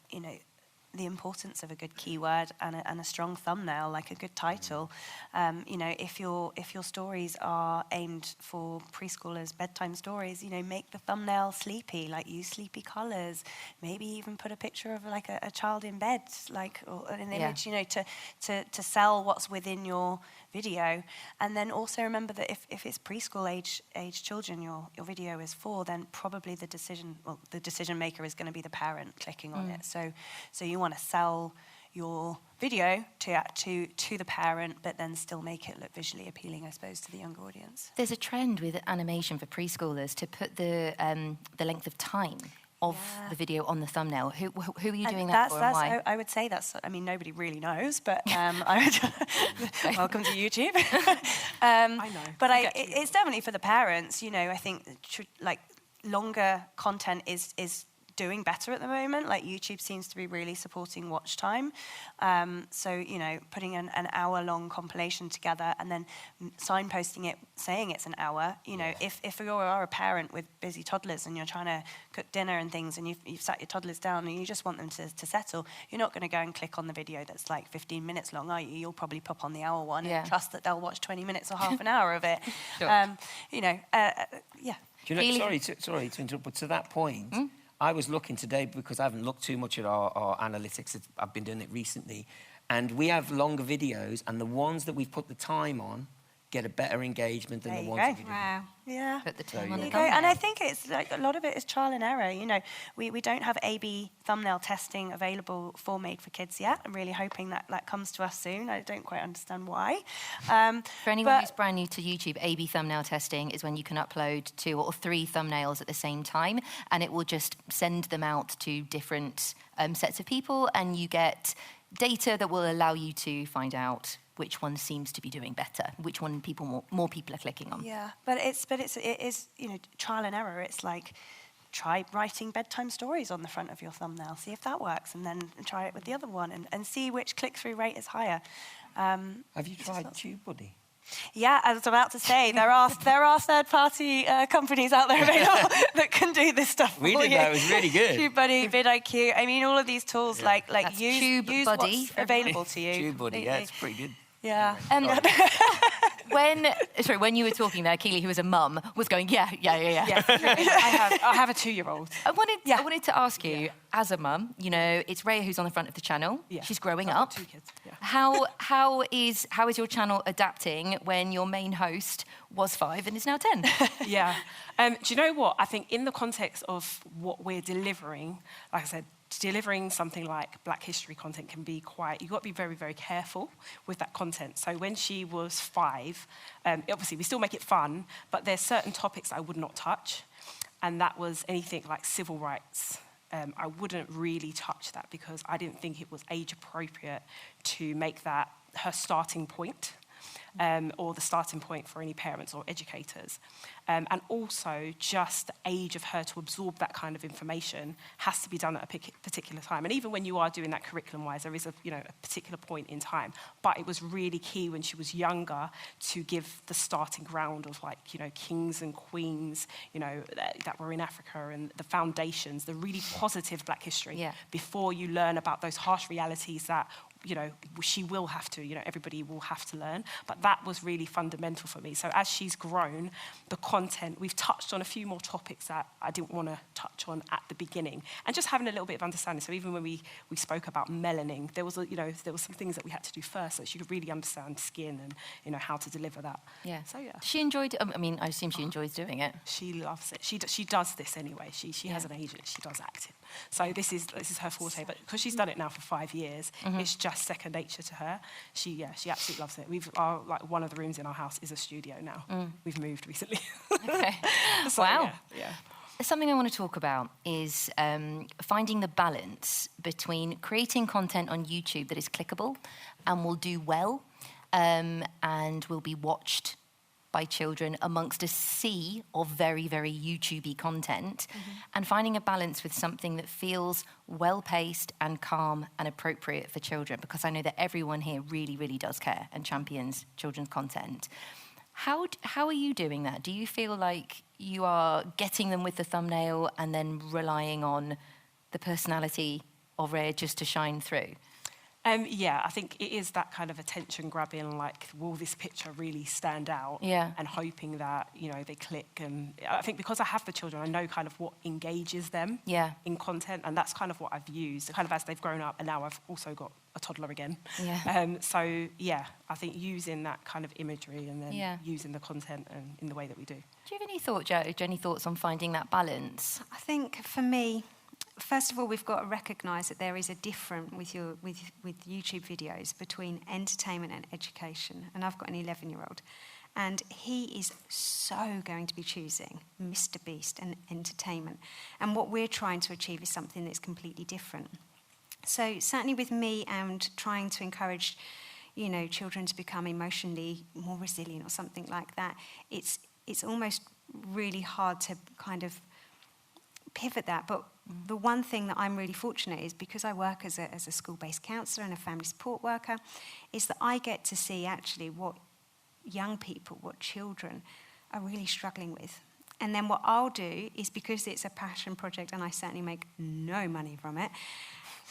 the importance of a good keyword and a strong thumbnail, like a good title. If your stories are aimed for preschoolers, bedtime stories, make the thumbnail sleepy, like use sleepy colours. Maybe even put a picture of like a child in bed, or an image, to sell what's within your video. And then also remember that if it's preschool age children your video is for, then probably the decision maker is going to be the parent clicking on it. So you want to sell your video to the parent, but then still make it look visually appealing, I suppose, to the younger audience. There's a trend with animation for preschoolers to put the length of time of the video on the thumbnail. Who are you doing that for and why? I would say that's, I mean, nobody really knows, but I would, welcome to YouTube. I know. But it's definitely for the parents, you know, I think like longer content is doing better at the moment. Like YouTube seems to be really supporting watch time. So, you know, putting an hour-long compilation together and then signposting it, saying it's an hour, you know, if you are a parent with busy toddlers and you're trying to cook dinner and things and you've sat your toddlers down and you just want them to settle, you're not going to go and click on the video that's like 15 minutes long, are you? You'll probably pop on the hour one and trust that they'll watch 20 minutes or half an hour of it. Sure. You know, Do you know, sorry to interrupt, but to that point, I was looking today because I haven't looked too much at our analytics. I've been doing it recently. And we have longer videos, and the ones that we've put the time on get a better engagement than the ones that we do. Wow. Yeah. Put the time on the thumbnail. And I think it's like a lot of it is trial and error. You know, we don't have A/B thumbnail testing available for Made for Kids yet. I'm really hoping that comes to us soon. I don't quite understand why. For anyone who's brand new to YouTube, A/B thumbnail testing is when you can upload 2 or 3 thumbnails at the same time, and it will just send them out to different sets of people, and you get data that will allow you to find out which one seems to be doing better, which one more people are clicking on. Yeah, but it is you know, trial and error. It's like try writing bedtime stories on the front of your thumbnail, see if that works, and then try it with the other one and see which click-through rate is higher. Have you tried TubeBuddy? Yeah, I was about to say there are third-party companies out there available that can do this stuff. We did that; it was really good. TubeBuddy, vidIQ. I mean, all of these tools like use what's available to you. TubeBuddy, yeah, it's pretty good. Yeah. When you were talking there, Keely, who was a mum, was going, yeah. I have a 2-year-old. I wanted to ask you, as a mum, you know, it's Rhea who's on the front of the channel. Yeah. She's growing up. 2 kids. Yeah. How is your channel adapting when your main host was 5 and is now 10? Yeah. Do you know what? I think in the context of what we're delivering, like I said, delivering something like Black history content can be you've got to be very, very careful with that content. So when she was 5, obviously we still make it fun, but there's certain topics I would not touch, and that was anything like civil rights. I wouldn't really touch that because I didn't think it was age appropriate to make that her starting point. Or the starting point for any parents or educators. And also just the age of her to absorb that kind of information has to be done at a particular time. And even when you are doing that curriculum-wise, there is a particular point in time. But it was really key when she was younger to give the starting ground of kings and queens, that were in Africa and the foundations, the really positive Black history before you learn about those harsh realities that she will have to, everybody will have to learn. But that was really fundamental for me. So as she's grown, the content, we've touched on a few more topics that I didn't want to touch on at the beginning. And just having a little bit of understanding. So even when we spoke about melanin, there was some things that we had to do first so she could really understand skin and, how to deliver that. Yeah. So, yeah. She enjoyed, I assume she enjoys doing it. She loves it. She does this anyway. She has an agent. She does acting. So this is her forte. But because she's done it now for 5 years, it's just second nature to her. She absolutely loves it. One of the rooms in our house is a studio now. We've moved recently. Okay. So, wow. Yeah. Something I want to talk about is finding the balance between creating content on YouTube that is clickable and will do well and will be watched by children amongst a sea of very, very YouTube-y content, and finding a balance with something that feels well-paced and calm and appropriate for children, because I know that everyone here really, really does care and champions children's content. How are you doing that? Do you feel like you are getting them with the thumbnail and then relying on the personality of Rhea just to shine through? Yeah, I think it is that kind of attention grabbing, like, will this picture really stand out? Yeah. And hoping that, they click. And I think because I have the children, I know kind of what engages them in content. And that's kind of what I've used, kind of as they've grown up. And now I've also got a toddler again. Yeah. So, yeah, I think using that kind of imagery and then using the content and in the way that we do. Do you have any thought, Jo? Do you have any thoughts on finding that balance? I think for me, first of all, we've got to recognise that there is a difference with YouTube videos between entertainment and education. And I've got an 11-year-old. And he is so going to be choosing Mr. Beast and entertainment. And what we're trying to achieve is something that's completely different. So certainly with me and trying to encourage, you know, children to become emotionally more resilient or something like that, it's almost really hard to kind of pivot that. But the one thing that I'm really fortunate is, because I work as a school-based counsellor and a family support worker, is that I get to see actually what young people, what children are really struggling with. And then what I'll do is, because it's a passion project and I certainly make no money from it,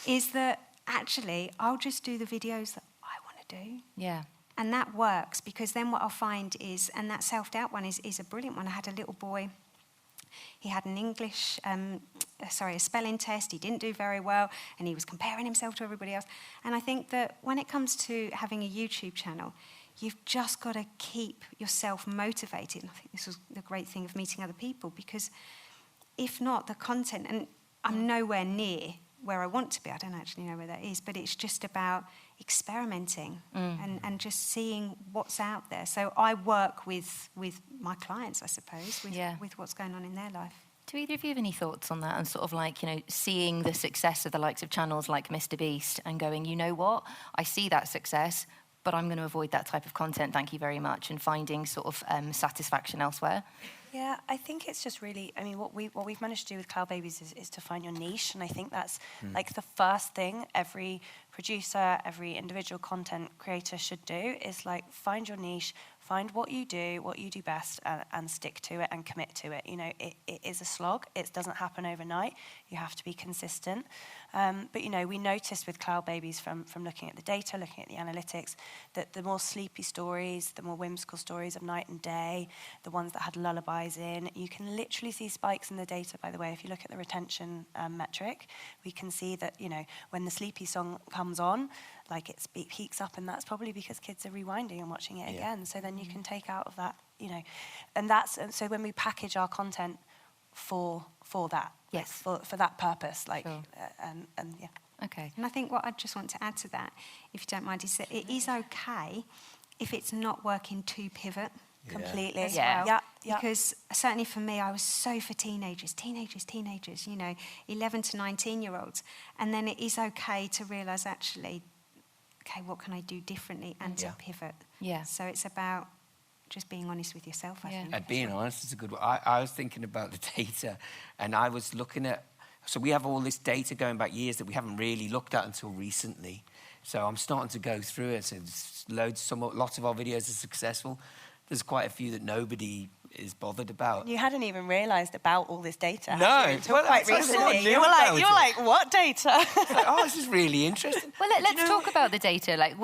is that actually I'll just do the videos that I want to do. Yeah. And that works, because then what I'll find is, and that self-doubt one is a brilliant one. I had a little boy, he had an a spelling test, he didn't do very well, and he was comparing himself to everybody else. And I think that when it comes to having a YouTube channel, you've just got to keep yourself motivated. And I think this was the great thing of meeting other people, because if not, the content, and I'm nowhere near where I want to be, I don't actually know where that is, but it's just about experimenting and just seeing what's out there. So I work with my clients, I suppose, with what's going on in their life. Do either of you have any thoughts on that, and sort of like, you know, seeing the success of the likes of channels like Mr. Beast and going, you know what, I see that success, but I'm going to avoid that type of content, thank you very much, and finding sort of satisfaction elsewhere? Yeah, I think it's just really, I mean, what we've managed to do with Cloud Babies is to find your niche, and I think that's like the first thing every producer, every individual content creator should do, is like find your niche, find what you do best, and stick to it and commit to it. You know, it is a slog. It doesn't happen overnight. You have to be consistent. But, you know, we noticed with Cloud Babies from looking at the data, looking at the analytics, that the more sleepy stories, the more whimsical stories of night and day, the ones that had lullabies in, you can literally see spikes in the data, by the way. If you look at the retention metric, we can see that, you know, when the sleepy song comes on, like it peaks up, and that's probably because kids are rewinding and watching it again. So then you can take out of that, you know, and so when we package our content for that, yes, for that purpose, like, sure. and yeah. Okay. And I think what I just want to add to that, if you don't mind, is that it is okay if it's not working to pivot completely as well. Yeah. Because certainly for me, I was so for teenagers, you know, 11 to 19-year-olds. And then it is okay to realise, actually, okay, what can I do differently, and to pivot. Yeah. So it's about just being honest with yourself, I think. And being honest is a good one. I was thinking about the data, and I was looking at, so we have all this data going back years that we haven't really looked at until recently. So I'm starting to go through it. So lots of our videos are successful. There's quite a few that nobody is bothered about. You hadn't even realised about all this data. No, until quite recently. You were like, what data? Like, oh, this is really interesting. Well, let's talk about the data. Like,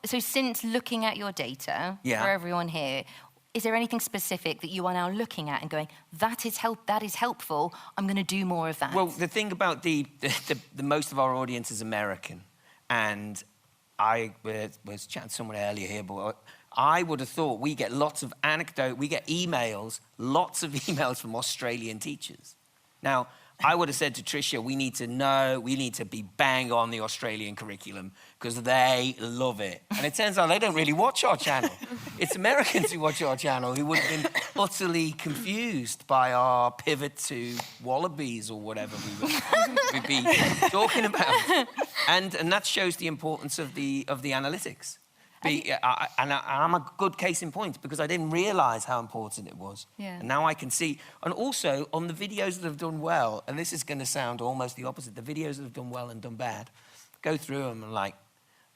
so since looking at your data for everyone here, is there anything specific that you are now looking at and going, that is helpful, I'm going to do more of that? Well, the thing about the most of our audience is American, and I was chatting to someone earlier here, but I would have thought we get lots of we get lots of emails from Australian teachers. Now, I would have said to Tricia, we need to be bang on the Australian curriculum, because they love it. And it turns out they don't really watch our channel. It's Americans who watch our channel who would have been utterly confused by our pivot to wallabies or whatever we'd be talking about. And that shows the importance of the analytics. And I'm a good case in point, because I didn't realise how important it was. Yeah. And now I can see. And also, on the videos that have done well, and this is going to sound almost the opposite, the videos that have done well and done bad, go through them and like,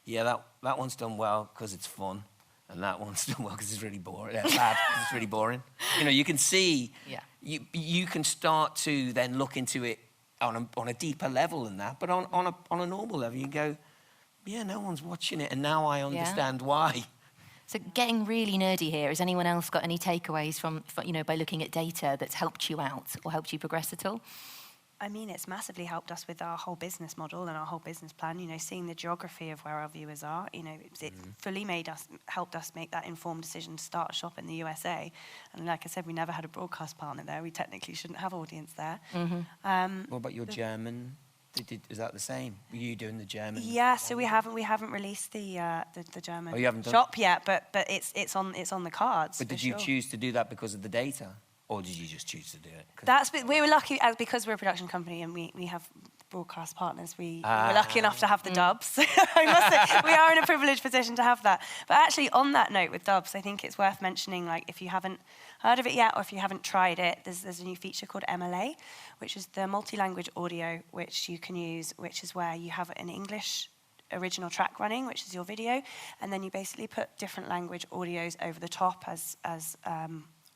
yeah, that one's done well because it's fun, and that one's done well because it's really boring. Yeah, bad because it's really boring. You know, you can see, you can start to then look into it on a deeper level than that, but on a normal level, you can go, yeah, no one's watching it, and now I understand why. So getting really nerdy here, has anyone else got any takeaways from you know, by looking at data that's helped you out or helped you progress at all? I mean, it's massively helped us with our whole business model and our whole business plan. You know, seeing the geography of where our viewers are. You know, it fully helped us make that informed decision to start a shop in the USA. And like I said, we never had a broadcast partner there. We technically shouldn't have audience there. What about your German Is that the same? Were you doing the German? Yeah, so we haven't released the German you haven't done shop yet, but it's on the cards. But did you choose to do that because of the data, or did you just choose to do it? We were lucky because we're a production company and we have broadcast partners. We were lucky enough to have the dubs. I must say, we are in a privileged position to have that. But actually, on that note with dubs, I think it's worth mentioning, like, if you haven't heard of it yet or if you haven't tried it, there's a new feature called MLA, which is the multi-language audio, which you can use, which is where you have an English original track running, which is your video, and then you basically put different language audios over the top as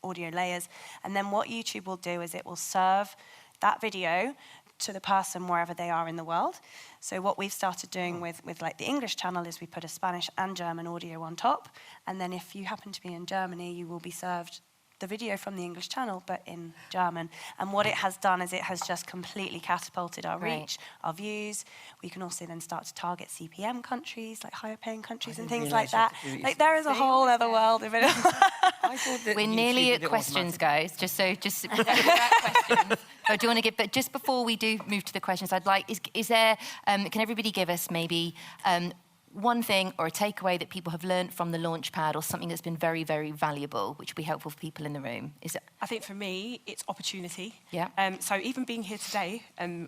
audio layers. And then what YouTube will do is it will serve that video to the person wherever they are in the world. So what we've started doing with like the English channel is we put a Spanish and German audio on top, and then if you happen to be in Germany, you will be served the video from the English channel, but in German. And what it has done is it has just completely catapulted our reach, our views. We can also then start to target CPM countries, like higher paying countries and things like that. Like there is a whole other world of it. We're nearly at questions, guys. Just questions. So do you want to give? But just before we do move to the questions, I'd like is there? Can everybody give us maybe one thing or a takeaway that people have learned from the Launchpad, or something that's been very, very valuable, which would be helpful for people in the room? Is it? I think for me, it's opportunity. Yeah. So even being here today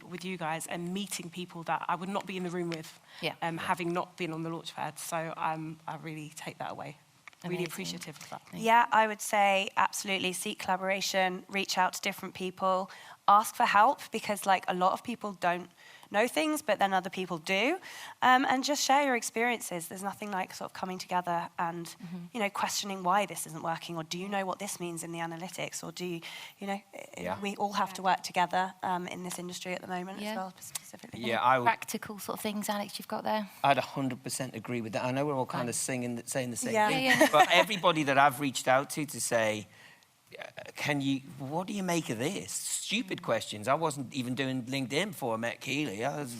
with you guys and meeting people that I would not be in the room with, having not been on the Launchpad. So I really take that away. Really Amazing. appreciative of that. Yeah, I would say absolutely seek collaboration, reach out to different people, ask for help, because like a lot of people don't know things, but then other people do, and just share your experiences. There's nothing like sort of coming together and questioning why this isn't working, or do you know what this means in the analytics, or do we all have to work together in this industry at the moment as well, specifically. Yeah, practical sort of things, Alex, you've got there. I'd 100% agree with that. I know we're all kind of saying the same thing, Yeah. but everybody that I've reached out to say, what do you make of this? Stupid questions. I wasn't even doing LinkedIn before I met Keely. I was,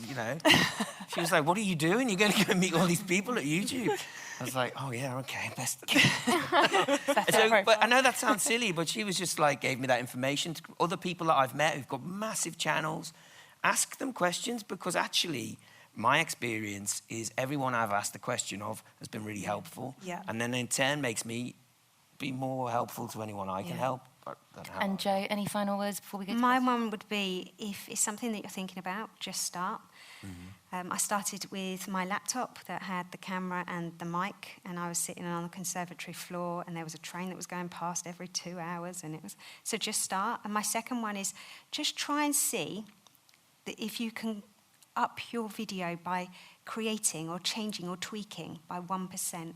she was like, what are you doing? You're going to go meet all these people at YouTube. I was like, oh yeah, okay, best. But I know that sounds silly, but she was just like, gave me that information to other people that I've met who've got massive channels. Ask them questions, because actually, my experience is everyone I've asked the question of has been really helpful. Yeah. And then in turn makes me be more helpful to anyone I can help. And Jo, any final words before we go to My one would be, if it's something that you're thinking about, just start. I started with my laptop that had the camera and the mic, and I was sitting on the conservatory floor, and there was a train that was going past every 2 hours, and so just start. And my second one is just try and see that if you can up your video by creating or changing or tweaking by 1%.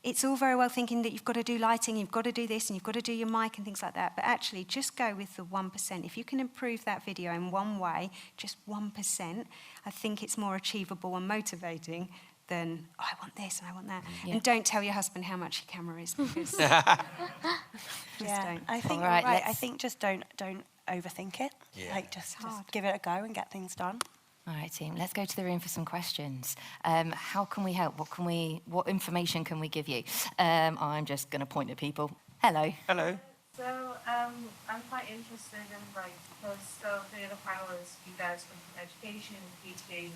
It's all very well thinking that you've got to do lighting, you've got to do this, and you've got to do your mic and things like that. But actually, just go with the 1%. If you can improve that video in one way, just 1%, I think it's more achievable and motivating than, oh, I want this and I want that. Yeah. And don't tell your husband how much your camera is, because just don't. I think All right, you're right. I think just don't overthink it. Yeah. Like just give it a go and get things done. All right, team, let's go to the room for some questions. How can we help? What information can we give you? I'm just going to point at people. Hello. Hello. So I'm quite interested in most of the other powers you guys come from education, teaching,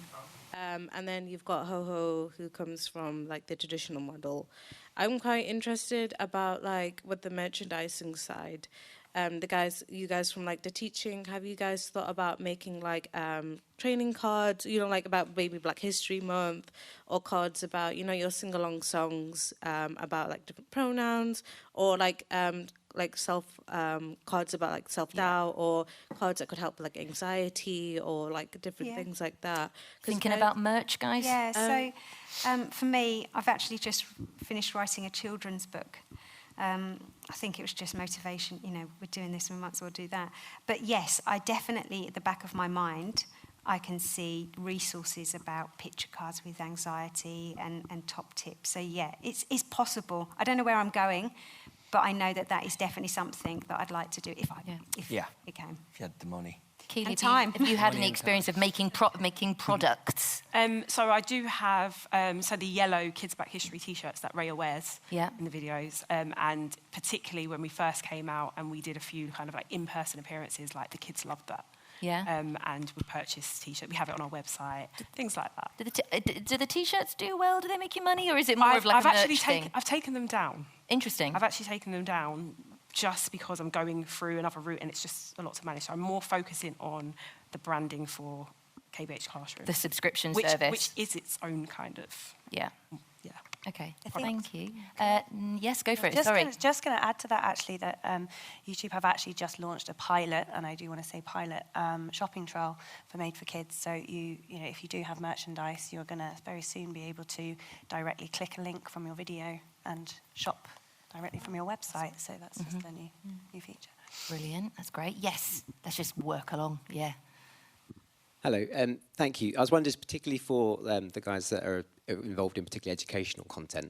and then you've got Ho who comes from like the traditional model. I'm quite interested about like with the merchandising side. You guys from like the teaching, have you guys thought about making like training cards, like about maybe Black History Month, or cards about, your sing-along songs about like different pronouns, or like cards about like self-doubt, or cards that could help like anxiety, or like different things like that. Thinking about merch, guys? Yeah, so for me, I've actually just finished writing a children's book. I think it was just motivation, we're doing this, we might as well do that. But yes, I definitely, at the back of my mind, I can see resources about picture cards with anxiety and top tips. So yeah, it's possible. I don't know where I'm going, but I know that is definitely something that I'd like to do if it came. If you had the money. Keely, And time. Have you had any experience of making products? So I do have the yellow Kids Black History T-shirts that Raya wears in the videos, and particularly when we first came out and we did a few kind of like in-person appearances, like the kids loved that. and would purchase T-shirts. We have it on our website, things like that. Do the T-shirts do well? Do they make you money, or is it more of like a merch thing? I've taken them down. Interesting. I've actually taken them down just because I'm going through another route and it's just a lot to manage. So I'm more focusing on the branding for KBH Classroom. The subscription service. Which is its own kind of... Yeah. Yeah. Okay, thank you. Yes, go for it, Just going to add to that, actually, that YouTube have actually just launched a pilot, and I do want to say pilot, shopping trial for Made for Kids. So, you know, if you do have merchandise, you're going to very soon be able to directly click a link from your video and shop directly from your website. So that's just a new feature. Brilliant, that's great. Yes, let's just work along, yeah. Hello, thank you. I was wondering, particularly for the guys that are involved in particularly educational content,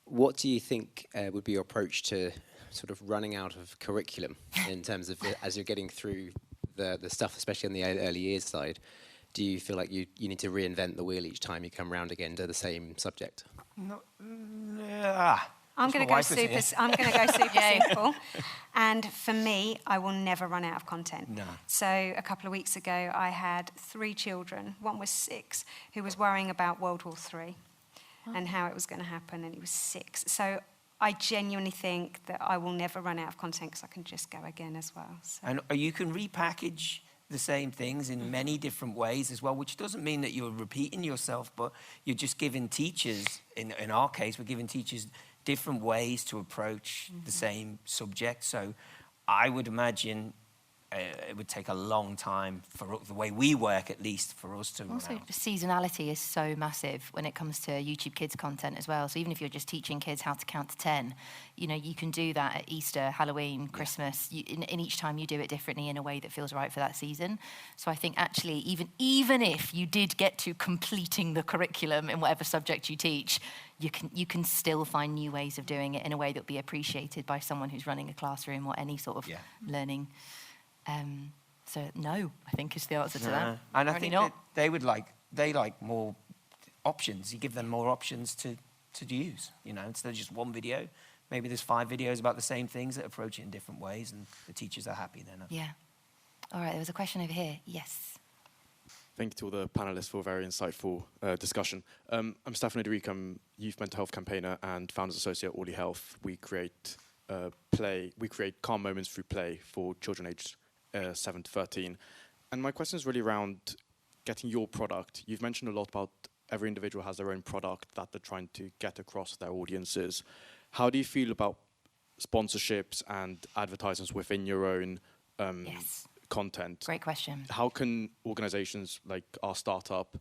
what do you think would be your approach to sort of running out of curriculum in terms of as you're getting through the stuff, especially on the early years side? Do you feel like you need to reinvent the wheel each time you come round again to the same subject? I'm going to go super simple. And for me, I will never run out of content. No. So a couple of weeks ago, I had 3 children. One was 6, who was worrying about World War III and how it was going to happen, and he was 6. So I genuinely think that I will never run out of content because I can just go again as well. So. And you can repackage the same things in many different ways as well, which doesn't mean that you're repeating yourself, but you're just giving teachers, in our case, we're giving teachers different ways to approach the same subject. So I would imagine it would take a long time for the way we work, at least, for us to Also, seasonality is so massive when it comes to YouTube Kids content as well. So even if you're just teaching kids how to count to 10, you know, you can do that at Easter, Halloween, Christmas. In each time you do it differently in a way that feels right for that season. So I think actually, even if you did get to completing the curriculum in whatever subject you teach, you can still find new ways of doing it in a way that will be appreciated by someone who's running a classroom or any sort of learning. So no, I think is the answer to that. And I think they like more options. You give them more options to use. You know, instead of just one video, maybe there's 5 videos about the same things that approach it in different ways, and the teachers are happy then. Yeah. All right, there was a question over here. Yes. Thank you to all the panelists for a very insightful discussion. I'm Stefano Deric, I'm Youth Mental Health Campaigner and Founders Associate at Orly Health. We create calm moments through play for children aged 7 to 13. And my question is really around getting your product. You've mentioned a lot about every individual has their own product that they're trying to get across their audiences. How do you feel about sponsorships and advertisements within your own content? Great question. How can organizations like our startup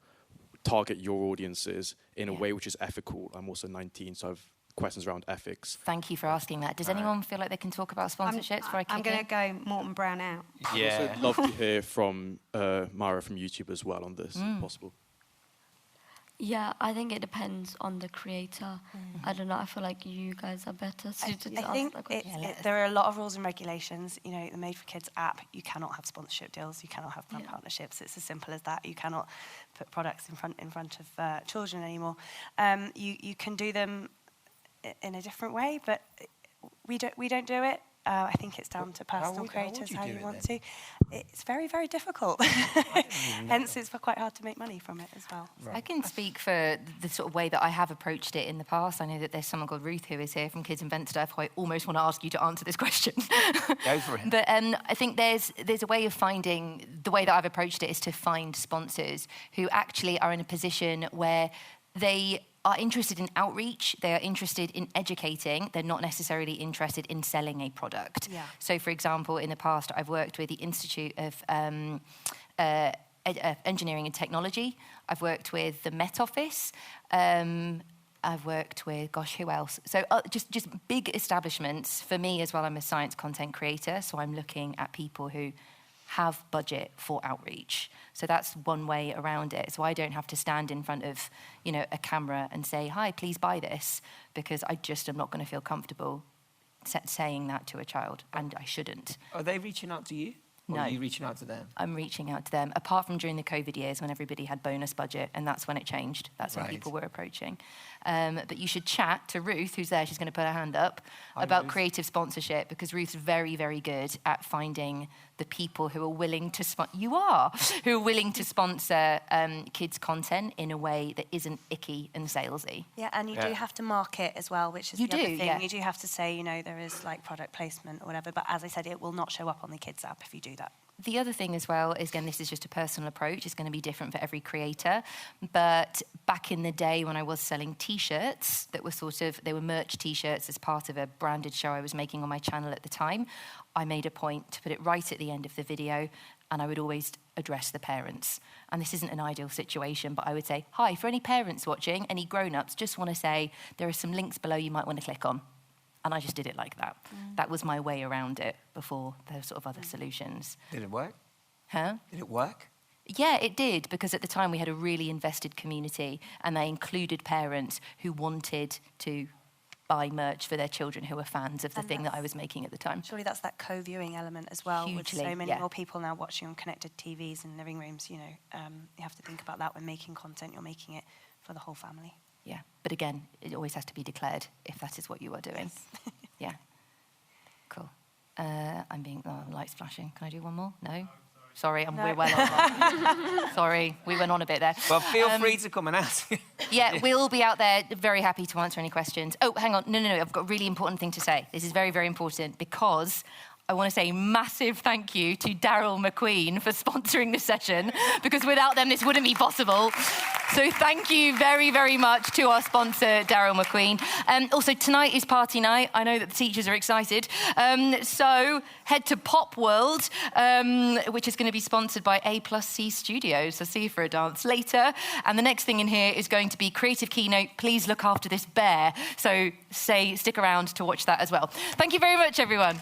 target your audiences in a way which is ethical? I'm also 19, so I've questions around ethics. Thank you for asking that. Does anyone feel like they can talk about sponsorships? I'm going to go Morton Brown out. Yeah. I'd love to hear from Mara from YouTube as well on this, if possible. Yeah, I think it depends on the creator. I don't know, I feel like you guys are better suited to answer that question. There are a lot of rules and regulations. You know, the Made for Kids app, you cannot have sponsorship deals, you cannot have brand partnerships. It's as simple as that. You cannot put products in front of children anymore. You can do them in a different way, but we don't do it. I think it's down to personal creators how you want to. It's very, very difficult. Hence, it's quite hard to make money from it as well. Right. I can speak for the sort of way that I have approached it in the past. I know that there's someone called Ruth who is here from Kids Invent Stuff who I almost want to ask you to answer this question. Go for it. But I think there's a way of finding, the way that I've approached it is to find sponsors who actually are in a position where they are interested in outreach, they are interested in educating, they're not necessarily interested in selling a product. Yeah. So, for example, in the past, I've worked with the Institute of Engineering and Technology. I've worked with the Met Office. I've worked with, who else? So just big establishments. For me as well, I'm a science content creator, so I'm looking at people who have budget for outreach. So that's one way around it. So I don't have to stand in front of, a camera and say, "Hi, please buy this," because I just am not going to feel comfortable saying that to a child, and I shouldn't. Are they reaching out to you? Or No. are you reaching out to them? I'm reaching out to them, apart from during the COVID years when everybody had bonus budget, and that's when it changed. That's when people were approaching. But you should chat to Ruth, who's there, she's going to put her hand up, about creative sponsorship, because Ruth's very, very good at finding the people who are willing to who are willing to sponsor kids' content in a way that isn't icky and salesy. Yeah, and you do have to market as well, which is You the other do, thing. yeah. You do have to say, there is like product placement or whatever, but as I said, it will not show up on the kids app if you do that. The other thing as well is, again, this is just a personal approach. It's going to be different for every creator. But back in the day when I was selling T-shirts that were they were merch T-shirts as part of a branded show I was making on my channel at the time, I made a point to put it right at the end of the video, and I would always address the parents. And this isn't an ideal situation, but I would say, hi, for any parents watching, any grown-ups, just want to say there are some links below you might want to click on. And I just did it like that. That was my way around it before there were sort of other solutions. Did it work? Huh? Did it work? Yeah, it did, because at the time we had a really invested community, and they included parents who wanted to buy merch for their children who were fans of the thing that I was making at the time. Surely that's that co-viewing element as well. Hugely, with so many yeah. more people now watching on connected TVs in living rooms, you have to think about that when making content. You're making it for the whole family. Yeah, but again, it always has to be declared if that is what you are doing. Yes. Yeah. Cool. Light's flashing. Can I do one more? No? Sorry, we're well on. Sorry, we went on a bit there. Well, feel free to come and ask. Yeah, we'll be out there, very happy to answer any questions. Oh, hang on. No, I've got a really important thing to say. This is very, very important, because I want to say massive thank you to Daryl McQueen for sponsoring this session, because without them, this wouldn't be possible. So thank you very, very much to our sponsor, Daryl McQueen. Also, tonight is party night. I know that the teachers are excited. So head to Pop World, which is going to be sponsored by A+C Studios. So see you for a dance later. And the next thing in here is going to be Creative Keynote, Please Look After This Bear. So stick around to watch that as well. Thank you very much, everyone.